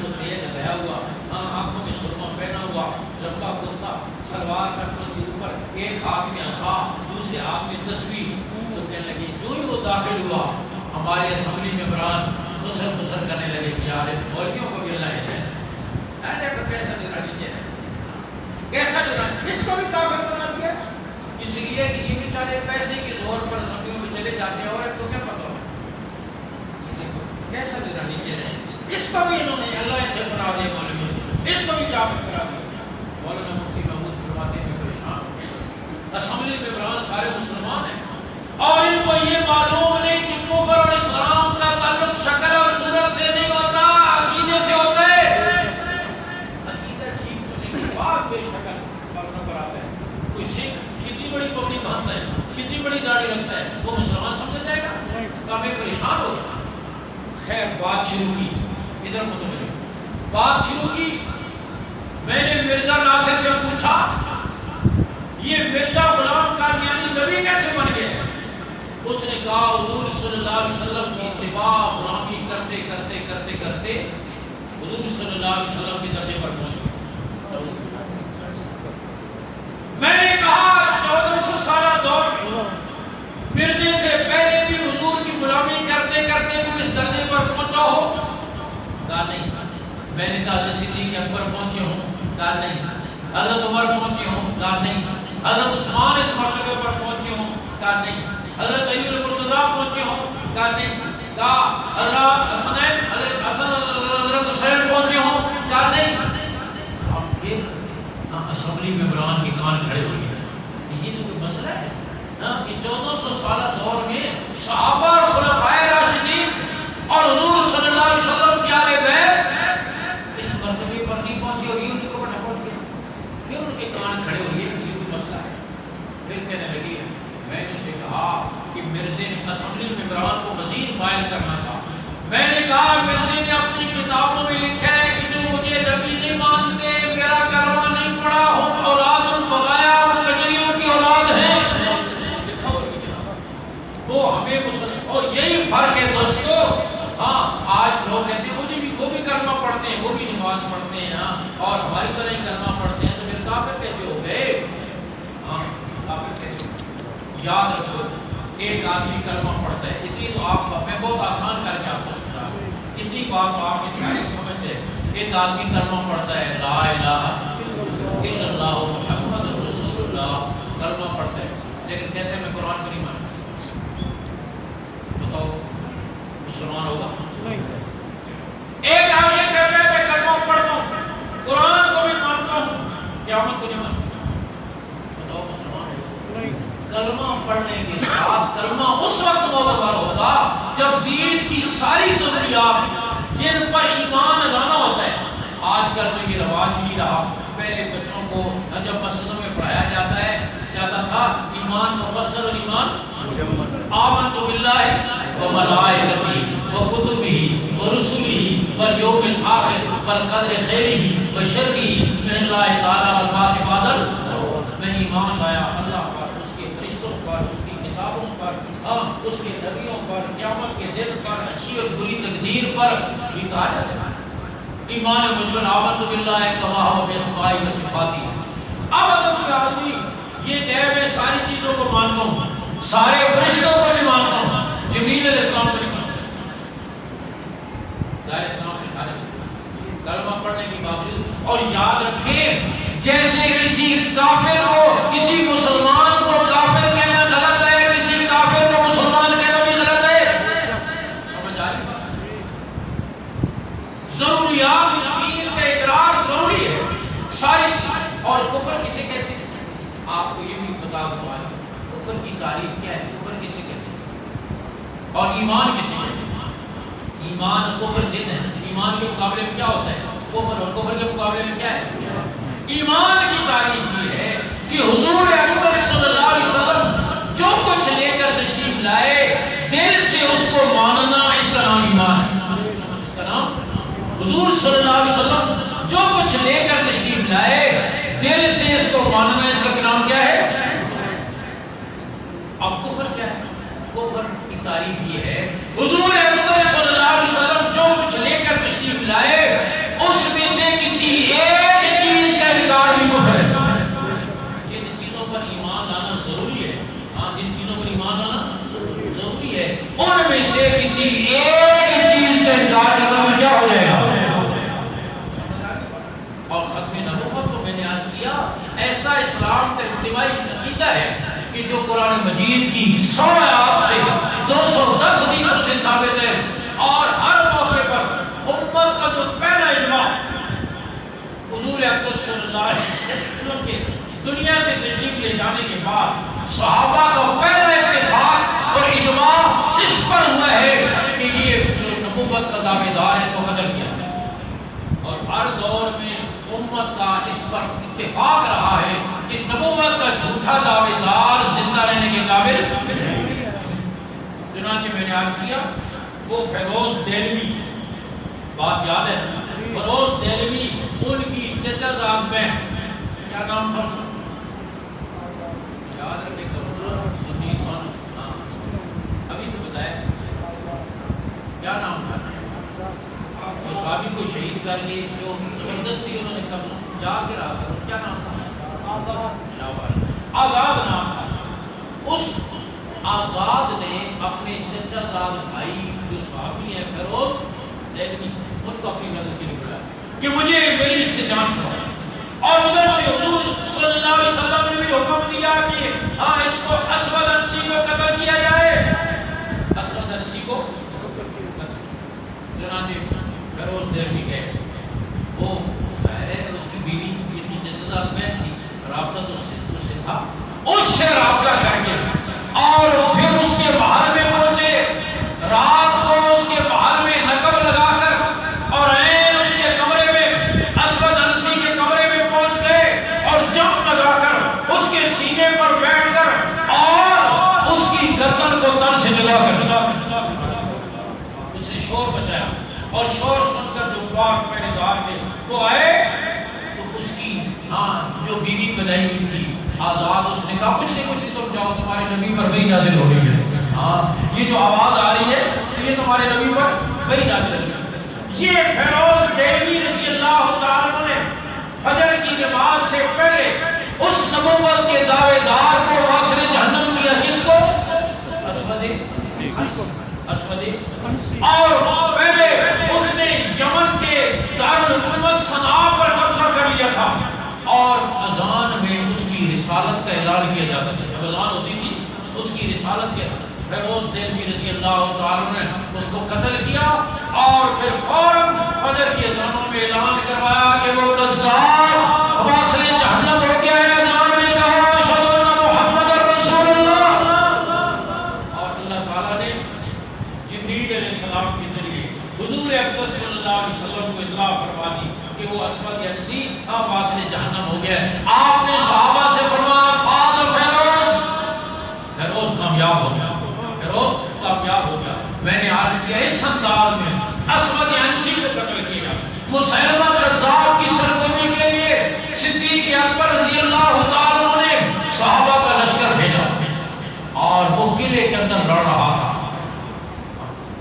[SPEAKER 1] کو تیل لگایا ہوا, آنکھوں میں سرما پہنا ہوا, لمبا کرتا, سلوار کٹوں سے اوپر, ایک ہاتھ میں عصا دوسرے ہاتھ میں تسبیح. تو کہنے لگے جو ہی وہ داخل ہوا ہمارے اسمبلی ممبران خسر کرنے لگے کہ یار مولویوں کو بھی اللہ ہے. دیکھو کیسا دینا نیچے ہے, کیسا دینا, اس کو بھی کافر بنا دیا اس لیے کہ یہ بیچارے پیسے کے زور پر اسمبلیوں میں چلے جاتے ہیں. اور تو کیا پتا ہو کیسا دینا نیچے ہے, اس کو بھی انہوں نے اللہ سے بنا دیا مولویوں سے, اس کو بھی کافر کرا دیا. مولانا مفتی محمود فرماتے ہیں پریشان ہو گئے, اسمبلی میں ممبران سارے مسلمان ہیں اور ان کو یہ معلوم نہیں کہ کفر اور اسلام کا تعلق شکل اور صورت سے نہیں ہوتا, عقیدے سے ہوتا ہے. عقیدہ ٹھیک ہونے کے بعد بے شکل پر نظر آتا ہے. کوئی سکھ کتنی بڑی پگڑی باندھتا ہے, کتنی بڑی داڑھی رکھتا ہے, وہ مسلمان سمجھ جائے گا؟ کافی پریشان ہو گیا. خیر بات شروع کی, ادھر متوجہ بات شروع کی. میں نے مرزا ناصر سے پوچھا یہ مرزا غلام قادیانی نبی کیسے بن گئے؟ اس نے کہا حضور صلی اللہ علیہ وسلم کی اتباع غلامی کرتے کرتے کرتے کرتے حضور صلی اللہ علیہ وسلم کے درجے پر پہنچ گئے. میں نے کہا 1400 سالہ دور مرزے سے پہلے بھی حضور کی غلامی کرتے کرتے تو اس درجے پر پہنچا ہو؟ کہا نہیں. میں نے کہا حضرت صدیق اکبر پہنچے ہوں؟ کہا نہیں. حضرت عمر پہنچے ہوں؟ کہا نہیں. حضرت عثمان اس مرتبے پر پہنچے ہوں؟ کہا نہیں. حضرت علی المرتضیٰ پہنچے ہوں؟ کہا نہیں. کہا حضرت حسنین حضرت حسین پہنچے ہوں؟ کہا نہیں. اب پھر اسمبلی ممبران کے کان کھڑے ہو گئے. یہ تو کوئی مسئلہ ہے کہ 1400 سالہ دور میں صحابہ اور خلفائے راشدین اور حضور صلی اللہ علیہ وسلم کی آل بیت اس مرتبے پر نہیں پہنچے اور یہ ان کو بڑا پہنچ گیا. پھر ان کے کان کھڑے ہوئے یہ کوئی مسئلہ ہے. پھر کہنے لگی میں نے اسے کہا کہ مرزے نے اسمبلی ممبران کو مزید مائل کرنا تھا. میں نے کہا مرزے نے اپنی کتابوں میں لکھا ہے کہ جو مجھے نبی نہیں مانتے میرا کلمہ نہیں پڑھا ہم اولاد البغایا اور کجریوں کی اولاد ہیں. وہ ہمیں مسلم اور یہی فرق ہے دوستو. ہاں آج لوگ کہتے ہیں مجھے بھی وہ بھی کلمہ پڑھتے ہیں وہ بھی نماز پڑھتے ہیں اور ہماری طرح ہی کلمہ پڑھتے ہیں تو پھر کافر کیسے ہو گئے؟ ہاں کافر کیسے ہو گئے؟ یاد رکھو ایک آدمی کلمہ پڑھتا ہے اتنی تو آپ میں بہت آسان کر کے آپ کو سمجھا اتنی بات تو آپ کے شاعر سمجھتے ہیں. ایک آدمی کلمہ پڑھتا ہے لا الہ الا اللہ محمد رسول اللہ کلمہ پڑھتا ہے لیکن کہتے ہیں میں قرآن کو نہیں مانتا. بتاؤ مسلمان ہوگا؟ نہیں. ایک آدمی کہتا ہے میں کلمہ پڑھتا ہوں قرآن کو بھی مانتا ہوں قیامت کو نہیں مانتا. بتاؤ مسلمان ہوگا؟ نہیں. کلمہ پڑھنے کے ساتھ کلمہ اس وقت معتبر ہوگا جب دین کی ساری ضروریات جن پر ایمان لانا ہوتا ہے. آج کل تو یہ رواج نہیں رہا. پہلے بچوں کو جب مسجدوں میں پڑھایا جاتا تھا ایمان مفصل ایمان آمنت باللہ وملائکتہ وکتبہ ورسلہ والیوم الآخر والقدر خیرہ وشرہ من اللہ تعالی والبعث بعد الموت. میں ایمان لایا اللہ پر اس کے فرشتوں پر اس کی کتابوں پر اس کے نبیوں پر قیامت کے دن پر اچھی اور بری تقدیر پر. یہ کہا جاتا ہے ایمان مجمل آمنت باللہ کما ہوا باسمائہ و صفاتہ. اب اگر کوئی آدمی یہ کہے میں ساری چیزوں کو مانتا ہوں سارے فرشتوں کو بھی مانتا ہوں جبریل علیہ السلام کو نہیں مانتا ظاہر اسلام سے خارج کلمہ پڑھنے کے باوجود. اور یاد رکھیں جیسے کسی کافر کو کسی مسلمان کو کافر کہنا غلط ہے کسی کافر کو مسلمان کہنا بھی غلط ہے. سمجھ آ رہی؟ ضروریات دین کا اقرار ضروری ہے ساری چیز. اور کفر کسے کہتے ہیں آپ کو یہ بھی بتا دوں آج کفر کی تعریف کیا ہے. کفر کسے کہتے ہیں اور ایمان کسے کہتے ہیں؟ ایمان کفر ضد ہے. ایمان کے مقابلے میں کیا ہوتا ہے؟ کفر. اور کفر کے مقابلے میں کیا ہے؟ ایمان کی تعریف یہ ہے کہ حضور اکبر صلی اللہ علیہ وسلم جو کچھ لے کر تشریف لائے دل سے اس کو ماننا اس کا نام ایمان ہے. اس کا نام حضور صلی اللہ علیہ وسلم جو کچھ لے کر تشریف لائے دل سے اس کو ماننا اس کا نام کیا ہے؟ اب کفر کیا ہے؟ کفر کی تعریف یہ ہے حضور اکبر صلی اللہ علیہ وسلم جو کچھ لے کر تشریف لائے اس میں سے کسی ایک چیز کا انکار بھی کفر ہے. جن چیزوں پر ایمان لانا ضروری ہے جن چیزوں پر ایمان لانا ضروری ہے ان میں سے کسی ایک چیز کا انکار کرنا میں کیا ہو جائے گا؟ اور ختم نبوت تو میں نے عرض کیا ایسا اسلام کا اجتماعی عقیدہ ہے کہ جو قرآن مجید کی 100 آیات سے 210 حدیثوں سے ثابت ہے. اور ہر موقع پر امت کا جو پہلا اجماع حضور اکبر صلی اللہ علیہ وسلم کے دنیا سے تشریف لے جانے کے بعد صحابہ کا پہلا اتفاق اور اجماع اس پر ہوا ہے کہ یہ جو نبوت کا دعوے دار ہے اس کو قتل کیا. اور ہر دور میں امت کا اس پر اتفاق رہا ہے کہ نبوت کا جھوٹا دعوے دار زندہ رہنے کے قابل. چنانچہ میں نے عرض کیا وہ فیروز دہلوی بات یاد ہے فیروز دہلوی ان کی چچا زاد میں کیا نام تھا اس کا یاد رکھے سنی سن ابھی تو بتایا کیا نام تھا صحابی کو شہید کر کے جو زبردستی انہوں نے قبل جا کے رہا کر کیا نام تھا؟ آزاد. آزاد نام تھا. اس آزاد نے اپنے چچا زاد بھائی جو صحابی ہیں فیروز دہلوی ان کو اپنی مدد کے لیے بلایا. کہ مجھے میری اس سے جان چھوڑا، اور ادھر سے حضور صلی اللہ علیہ وسلم نے بھی حکم دیا کہ ہاں اس کو اسود انسی کو قتل کیا جائے، اسود انسی کو چنانچہ فیروز دہلوی گئے، وہ ظاہر ہے اس کی بیوی ان کی جدت میں تھی، رابطہ تو اس سے تھا، اس سے رابطہ کر کے اور پھر اس کے محل میں پہنچے، رات کو اس کے محل میں نقب لگا کر اور عین اس کے کمرے میں اسود انسی کے کمرے میں پہنچ گئے اور جمپ لگا کر اس کے سینے پر بیٹھ کر اور اس کی گردن کو تن سے جدا کر اس نے شور بچایا، اور شور سن کر جو پاک پہنے دار تھے وہ آئے تو اس کی جو بیوی بنائی ہوئی تھی آزاد، اس نے کہا کچھ نہیں تم جاؤ، تمہارے نبی پر وحی نازل ہو رہی ہے، یہ جو آواز آ رہی ہے یہ تمہارے نبی پر وحی نازل ہو رہی ہے۔ یہ فیروز دہلوی رضی اللہ تعالیٰ نے فجر کی نماز سے پہلے اس نبوت کے دعوے دار کو واصل جہنم کیا، جس کو اسود اور پہلے اس نے یمن کے دارالحکومت صنعاء پر قبضہ کر لیا تھا، اور اذان میں اس کی رسالت کا اعلان کیا جاتا تھا، جب اذان ہوتی تھی اس کی رسالت کے فیروز دہلوی رضی اللہ تعالیٰ نے اس کو قتل کیا، اور پھر فوراً فجر کی اذانوں میں اعلان کروایا کہ وہ کذاب واصل جہنم ہو گیا ہے، اذان میں کہا اشہد ان محمد رسول اللہ، اور اللہ تعالیٰ نے جبریل علیہ السلام کے ذریعے حضور اکرم صلی اللہ علیہ وسلم کو اطلاع فرما دی کہ وہ اسود انسی اب واصل جہنم ہو گیا ہے۔ آپ نے صحابہ سے فرمایا فاز فیروز، فیروز کامیاب ہو گیا، فیروز کامیاب ہو گیا۔ میں نے عرض کیا اس انداز میں اسود انسی کو قتل کیا، مسیلمہ کذاب کی سرکوبی کے لیے صدیق اکبر رضی اللہ تعالیٰ نے صحابہ کا لشکر بھیجا، اور وہ قلعے کے اندر لڑ رہا تھا۔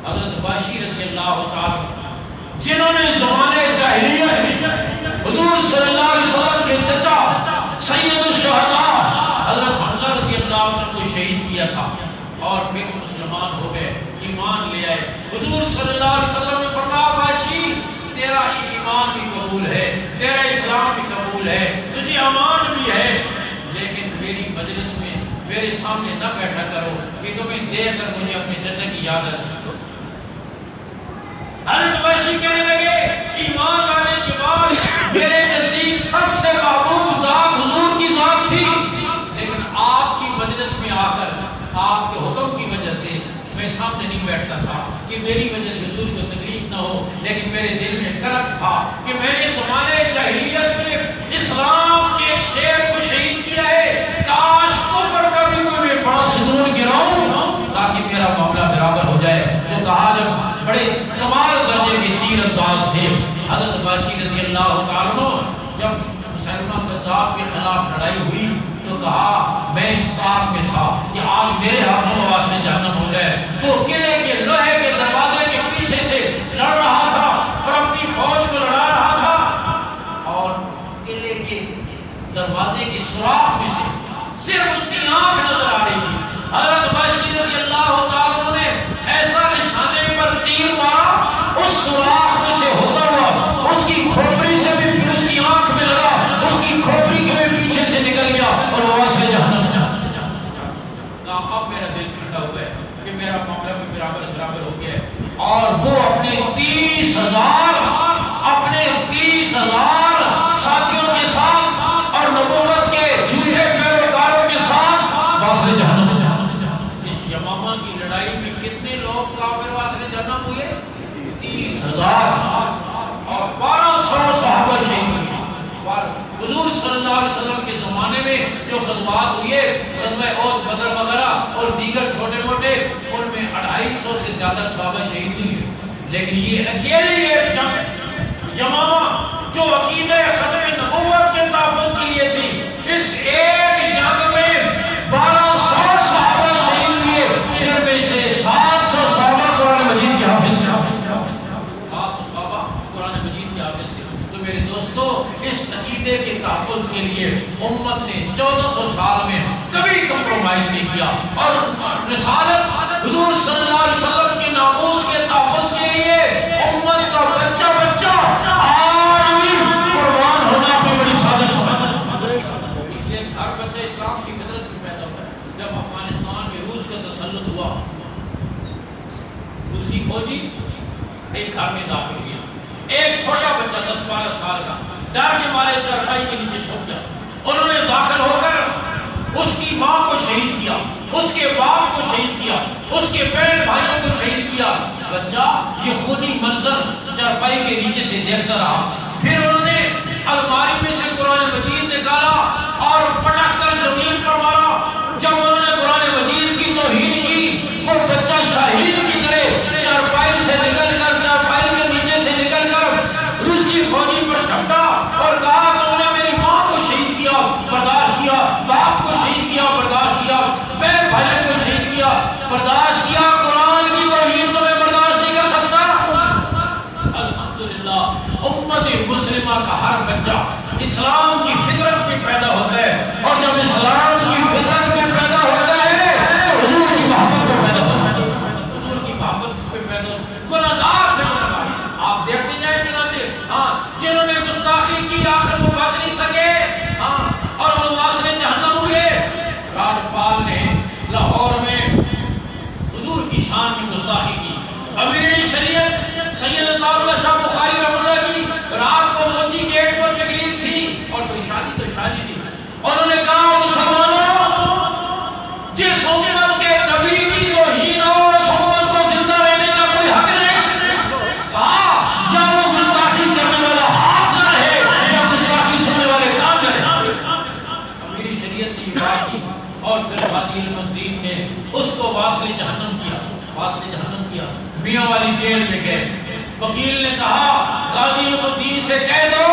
[SPEAKER 1] حضرت باشی رضی اللہ تعالیٰ جنہوں نے زمانے جاہلیت میں حضور صلی اللہ علیہ وسلم کے چچا سید الشہداء حضرت حمزہ رضی اللہ عنہ کو شہید کیا تھا، اور پھر مسلمان ہو گئے، ایمان لے آئے۔ حضور صلی اللہ علیہ وسلم نے فرمایا باشی تیرا ایمان بھی قبول ہے، تیرا اسلام بھی قبول ہے، تجھے امان بھی ہے، لیکن میری مجلس میں میرے سامنے نہ بیٹھا کرو کہ تمہیں دیکھ کر مجھے اپنے چچا کی یاد آتی۔ حضرت باشی کہنے لگے ایمان لانے کے بعد میرے نزدیک سب سے محبوب ذات حضور کی ذات تھی، لیکن آپ کی مجلس میں آ کر آپ کے حکم کی وجہ سے میں سامنے نہیں بیٹھتا تھا کہ میری وجہ سے حضور کو تکلیف نہ ہو، لیکن میرے دل میں کرب تھا کہ میں نے زمانے جاہلیت میں اسلام کے ایک شیر کو شہید کیا ہے، کاش کفر کا بھی کوئی میں بڑا ستون گراؤں تاکہ میرا معاملہ برابر ہو جائے۔ تو کہا جب بڑے کمال درجے کے تیر انداز تھے حضرت باشی رضی اللہ تعالیٰ، جب مسلمہ کذاب کے خلاف لڑائی ہوئی تو کہا میں اس طاق میں تھا کہ آج میرے ہاتھوں میں واصل جہنم ہو جائے۔ وہ قلعے کے لوہے کے دروازے کے پیچھے سے لڑ رہا تھا اور اپنی فوج کو لڑا رہا تھا، اور قلعے کے دروازے کی سوراخ میں سے صرف اس کی آنکھ نظر آ رہی تھی۔ حضرت باشی رضی اللہ تعالیٰ نے ایسا نشانے پر تیر مارا، اس سوراخ میں سے ہوتا ہوا اس کی کھوپڑی سے بھی پھر اس کی آنکھ میں لگا، اس کی کھوپڑی کے بھی پیچھے سے نکل گیا اور وہ واصل جہنم۔ اب میرا دل ٹھنڈا ہوا ہے کہ میرا معاملہ بھی برابر ہو گیا ہے، اور وہ اپنے 30,000 ساتھیوں کے ساتھ اور نبوت کے جھوٹے پیروکاروں کے ساتھ واصل جہنم۔ اس یمامہ کی لڑائی میں کتنے لوگ کافر واصل جہنم ہوئے؟ 30,000، اور 1200 صحابہ شہید ہوئے۔ حضور صلی اللہ علیہ وسلم کے زمانے میں جو غزوات ہوئے، غزوہ احد، بدر وغیرہ اور دیگر چھوٹے موٹے، ان میں 250 سے زیادہ صحابہ شہید ہوئے، لیکن یہ اکیلے یہ جنگ یمامہ جو عقیدہ ختم نبوت کے تحفظ کے لیے تھی، اس ایک جنگ میں 1200 صحابہ شہید ہوئے، جن میں سے 700 صحابہ قرآن مجید کے حافظ تھے۔ 700 صحابہ قرآن مجید کے حافظ تھے۔ تو میرے دوستو، اس عقیدے کے تحفظ کے لیے امت نے 1400 سال میں کبھی کمپرومائز نہیں کیا، اور رسالت حضور صلی اللہ علیہ وسلم کے ناموس کے تحفظ کے لیے امت کا بچہ آج بچہ اسلام کی فطرت میں پیدا ہوا ہے. جب افغانستان میں روس کا تسلط ہوا، روسی فوجی ایک گھر میں داخل ہوئے، ایک چھوٹا بچہ 10-12 سال کا ڈر کے مارے چرخائی کے نیچے چھپ گیا. انہوں نے داخل ہو کر اس کی ماں کو شہید کیا، اس کے باپ کو شہید کیا، اس کے بہن بھائیوں کو شہید کیا. بچہ یہ خونی منظر چرپائی کے نیچے سے دیکھتا رہا. پھر انہوں نے الماری میں سے قرآن مجید نکالا اور پٹک کر زمین پر مارا. جب انہوں نے قرآن مجید کی توہین کی، وہ بچہ شہید کی طرح چرپائی سے نکل کر، چرپائی کے نیچے سے نکل کر روسی فوجی پر جھپٹا اور کہا تم نے میری ماں کو شہید کیا، برداشت کیا، باپ کو شہید کیا، برداشت کیا، بہن بھائیوں کو شہید کیا، برداشت کیا، قرآن کی توہین تمہیں برداشت نہیں کر سکتا. الحمدللہ امت مسلمہ کا ہر بچہ اسلام کی فطرت میں پیدا ہوتا ہے، اور جب اسلام کی فطرت میں پیدا ہوتا ہے تو حضور کی محبت میں پیدا ہوتا ہے. حضور کی محبت پہ پیدا ہوتا ہے، گناہگار سے گناہگار. آپ دیکھتے جائیں چنانچہ جنہوں نے گستاخی کی آخر وہ بچ نہیں سکے اور وہ واسطے جہنم ہوئے. راجپال نے لاہور میں حضور کی شان میں گستاخی کی. امیر شریعت سید عطاءاللہ شاہ بخاری رحمہ اللہ کی رات کو موچی گیٹ پر تقریر تھی، اور کوئی شادی تو شادی نہیں. انہوں نے کہا مسلمانوں، جس امت کے نبی کی توہین ہو اس امت کو زندہ رہنے کا کوئی حق نہیں. کہا یا وہ گستاخی کرنے والا ہاتھ نہ رہے یا گستاخی سننے والے کام نہ رہے. امیر شریعت نے یہ بات کی اور پھر غازی علم الدین نے اس کو واصل جہنم کیا، واصل جہنم کیا. میاں والی جیل میں گئے. وکیل نے کہا غازی علم الدین سے کہہ دو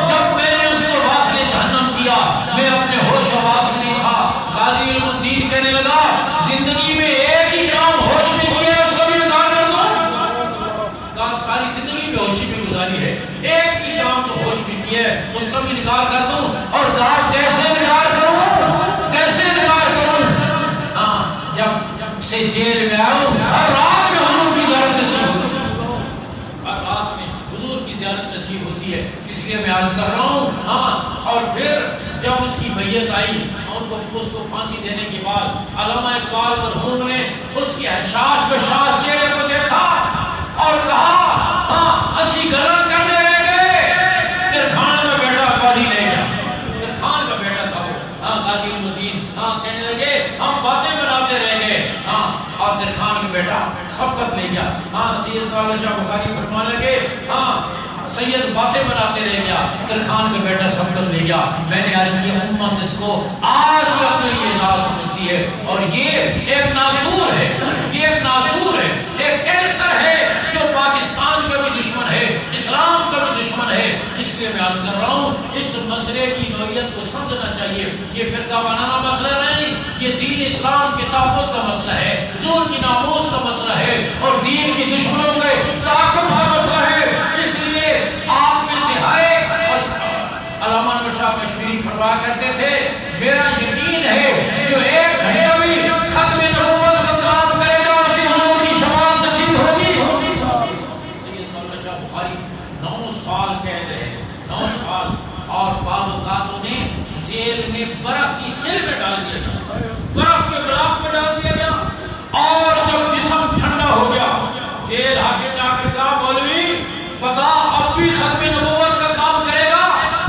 [SPEAKER 1] جب میں نے اس کو واصل جہنم کیا میں اپنے ہوش و حواس میں نہیں تھا. غازی علم الدین کہنے لگا زندگی میں ایک ہی کام ہوش میں کیا ہے، اس کو بھی انکار کر دوں. کہا ساری زندگی میں ہوشی میں گزاری ہے، ایک ہی کام تو ہوش میں کیا ہے، اس کا بھی انکار کر دوں. اور کہا کیسے انکار کروں، کیسے انکار کروں. جب سے جیل میں آؤں ہر رات میں حضور کی زیارت نصیب ہوتی ہے، ہر رات میں حضور کی زیارت نصیب ہوتی ہے. اس لیے میں عرض کر رہا ہوں. اور پھر جب اس کی بیعت آئی، اس کو پھانسی دینے کے بعد علامہ اقبال مرحوم نے اس کی حشاش بشاش چہرے کو دیکھا اور کہا اسی گلا کرنے رہ گئے. ترکھان کا بیٹا باجی لے گیا، ترکھان کا بیٹا تھا وہ غازی علم الدین. کہنے لگے ہم باتیں بناتے رہ گئے اور ترکھان کا بیٹا سبقت لے گیا. سید عطاءاللہ شاہ بخاری فرمانے لگے سید باتیں بناتے رہ گیا، ترکھان کا بیٹا سبقت لے گیا. میں نے عرض کیا امت اس کو آج بھی اپنے لیے اعزاز سمجھتی ہے، اور یہ ایک ناسور ہے، یہ ایک ناسور ہے، ایک کینسر ہے جو پاکستان کا بھی دشمن ہے، اسلام کا بھی دشمن ہے. اس لیے میں عرض کر رہا ہوں اس مسئلے کی نوعیت کو سمجھنا چاہیے. یہ فرقہ بنانا مسئلہ نہیں، یہ دین اسلام کے تحفظ کا مسئلہ ہے، حضور کی ناموس کا مسئلہ ہے، اور دین کی دشمنوں کے تعاقب کا مسئلہ ہے. اس لیے آپ میں سے ہر ایک، علامہ انور شاہ کشمیری فرمایا کرتے تھے میرا یقین ہے جو ایک گھنٹہ بھی ختم نبوت کا کام کرے گا اسے حضور کی شفاعت نصیب ہوگی. سید عطاءاللہ شاہ بخاری 9 سال قید رہے، 9 سال، اور بعض اوقات انہیں جیل میں برف کی سل میں ڈال دیا گیا، برف کے بلاک میں ڈال دیا گیا. اور جب جسم ٹھنڈا ہو گیا جیل حاکم نے آ کر کہا مولوی بتا اب بھی ختم نبوت کا کام کرے گا.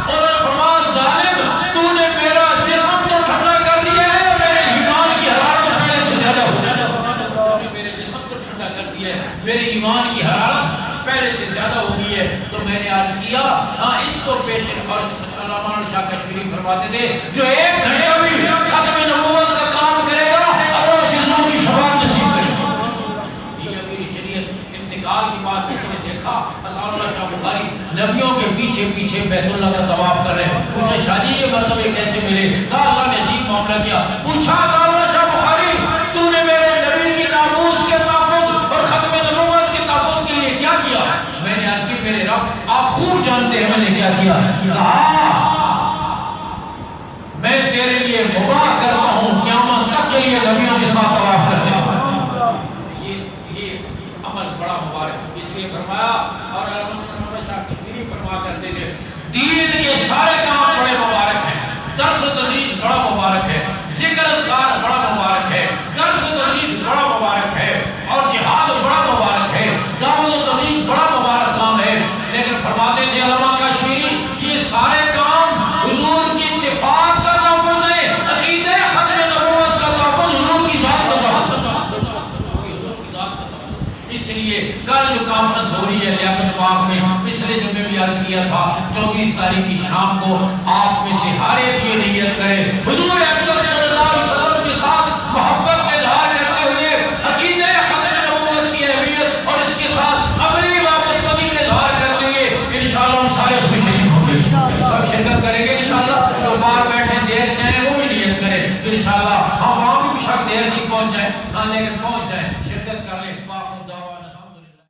[SPEAKER 1] انہوں نے فرمایا ظالم تو نے میرا جسم تو ٹھنڈا کر دیا ہے، میرے ایمان کی حرارت پہلے سے زیادہ ہو گئی. تو نے میرے جسم تو ٹھنڈا کر دیا ہے، میرے ایمان کی حرارت پہلے سے زیادہ ہو گئی ہے. تو میں نے عرض کیا اس کو پیش اور علامہ انور شاہ کشمیری فرماتے تھے جو ایک گھنٹہ بھی ختم نبوت کا کام کرے گا اللہ اسے حضور کی شفاعت نصیب کرے گا. یہ امیر شریعت انتقال کی بات نے دیکھا عطاءاللہ شاہ بخاری نبیوں کے پیچھے پیچھے بیت اللہ کا طواف کر رہے ہیں. پوچھا شاہ جی یہ مرتبے کیسے ملے؟ کہا اللہ نے عجیب معاملہ کیا. پوچھا عطاءاللہ شاہ بخاری تو نے میرے نبی کی ناموس کے تحفظ اور ختم نبوت کے تحفظ کے لیے کیا کیا؟ میں نے عرض کی میرے رب آپ خوب جانتے ہیں میں نے کیا کیا. کہا میں تیرے لیے مباح کرتا ہوں قیامت تک کے لیے نبیوں کے ساتھ طواف کرتے ہیں. یہ عمل بڑا مبارک، اس لیے فرمایا اور علامہ شاہ کشمیری فرما کرتے تھے دین کے سارے کام بڑے مبارک ہیں، درس و تدریس بڑا مبارک شام کو آپ میں سے ہر ایک یہ نیت کرے حضور اکرم صلی اللہ علیہ وسلم کے ساتھ محبت کا اظہار کرتے ہوئے عقیدہ ختم نبوت کی اہمیت اور اس کے ساتھ عملی وابستگی کا اظہار کرتے ہوئے انشاءاللہ ہم سارے اس میں شریک ہوں گے، سب شرکت کریں گے انشاءاللہ۔ جو باہر بیٹھے دیر سے ہیں وہ بھی نیت کریں تو انشاءاللہ ہم وہاں بھی شک دیر سے پہنچ جائیں، لیکن پہنچ جائیں، شرکت کر لیں۔